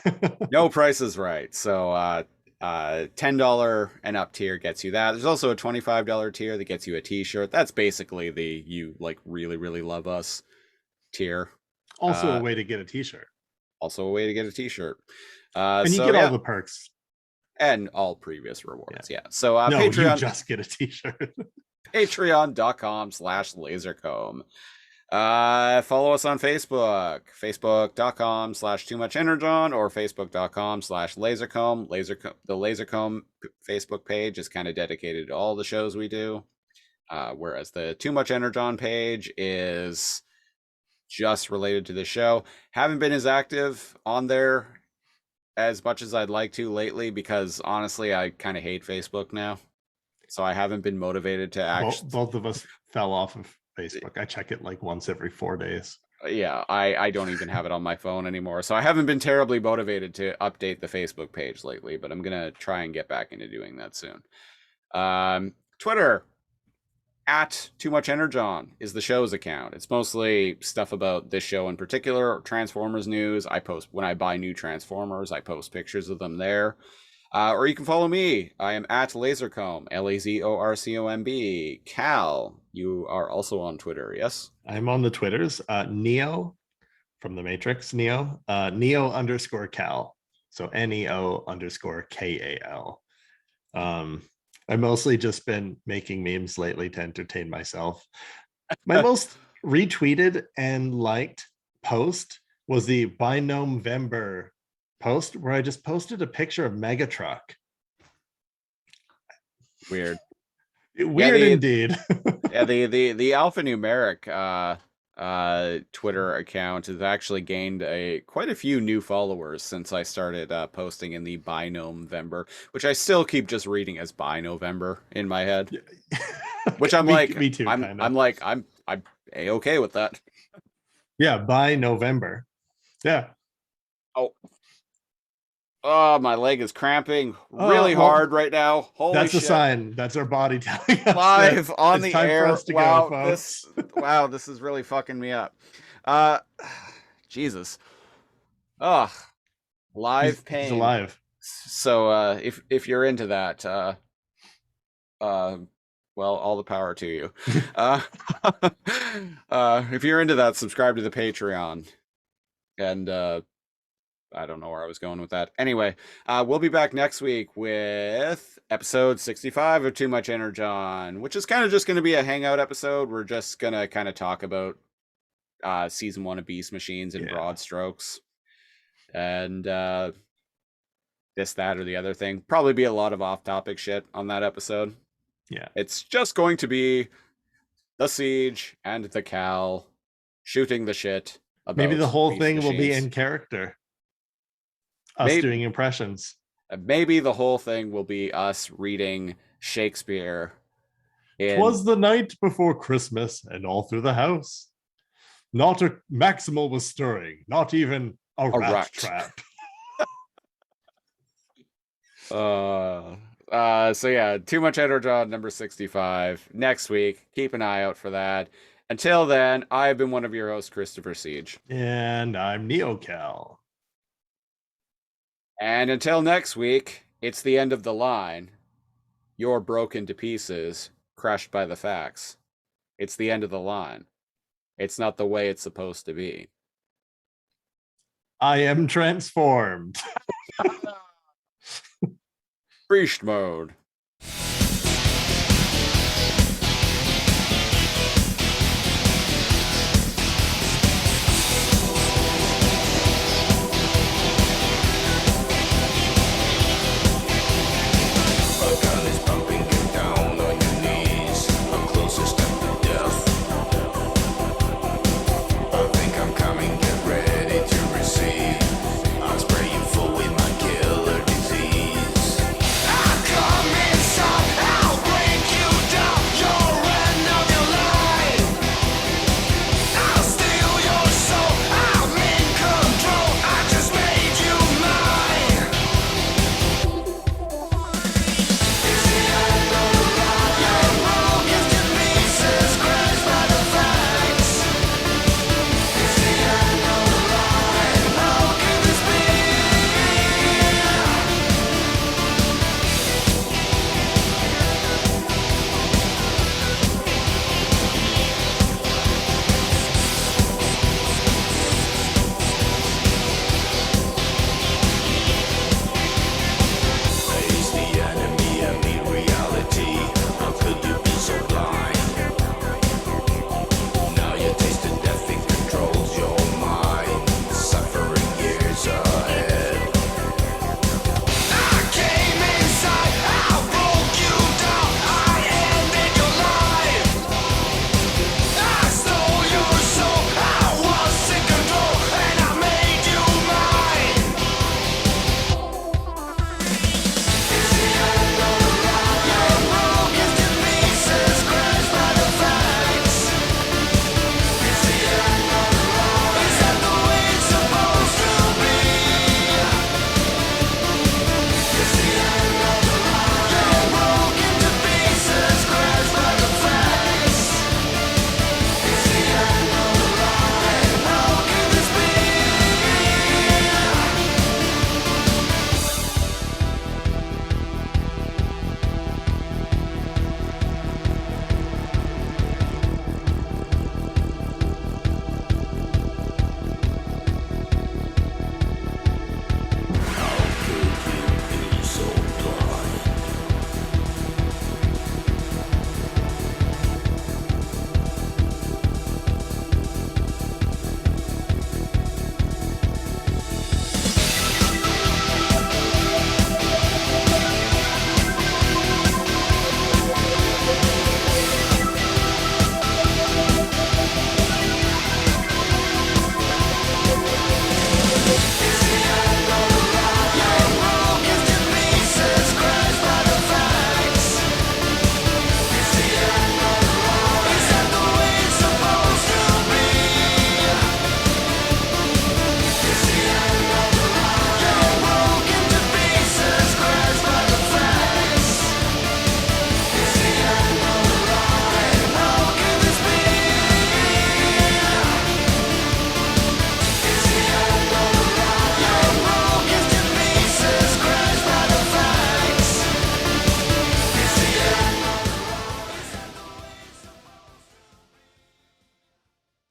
No Price is Right. So $10 and up tier gets you that. There's also a $25 tier that gets you a t-shirt. That's basically the you like really, really love us tier. Also a way to get a t-shirt. And you get all the perks. And all previous rewards. Yeah. So no, Patreon, you just get a t-shirt. Patreon.com/lasercomb. Follow us on Facebook, facebook.com/toomuchenergon or facebook.com/lasercomb. The Lasercomb Facebook page is kind of dedicated to all the shows we do, whereas the Too Much Energon page is just related to the show. Haven't been as active on there as much as I'd like to lately, because honestly I kind of hate Facebook now, so I haven't been motivated to actually. Both of us fell off of Facebook. I check it like once every 4 days. Yeah, I don't even have it on my phone anymore, so I haven't been terribly motivated to update the Facebook page lately, but I'm gonna try and get back into doing that soon. Twitter at Too Much Energon is the show's account. It's mostly stuff about this show in particular, Transformers news. I post when I buy new Transformers, I post pictures of them there. Or you can follow me. I am at Lasercomb, LAZORCOMB. Cal, you are also on Twitter, yes? I'm on the Twitters. Neo from the Matrix, Neo. Neo_Cal. So NEO_KAL. I've mostly just been making memes lately to entertain myself. My most retweeted and liked post was the Binomvember post where I just posted a picture of Megatron. Weird. Weird indeed. Yeah, the alphanumeric Twitter account has actually gained quite a few new followers since I started posting in the Binomvember, which I still keep just reading as Binovember in my head. Which I'm me too, I'm A-okay with that. Yeah, by November. Yeah. Oh, my leg is cramping really hard right now. Holy that's shit. A sign. That's our body telling us live on the time air. For us to wow, go, folks. this is really fucking me up. Jesus. Live pain. He's alive. So if you're into that, well, all the power to you. If you're into that, subscribe to the Patreon. And I don't know where I was going with that. Anyway, we'll be back next week with episode 65 of Too Much Energon, which is kind of just going to be a hangout episode. We're just going to kind of talk about season 1 of Beast Machines in broad strokes. And this, that, or the other thing. Probably be a lot of off-topic shit on that episode. Yeah. It's just going to be the Siege and the Cal shooting the shit about maybe the whole Beast thing Machines. will be in character. Us doing impressions. Maybe the whole thing will be us reading Shakespeare. 'Twas the night before Christmas, and all through the house, not a maximal was stirring, not even a rat trap. So yeah, Too Much Energon number 65 next week. Keep an eye out for that. Until then, I've been one of your hosts, Christopher Siege. And I'm NeoCal. And until next week, it's the end of the line. You're broken to pieces, crushed by the facts. It's the end of the line. It's not the way it's supposed to be. I am transformed. Beast mode.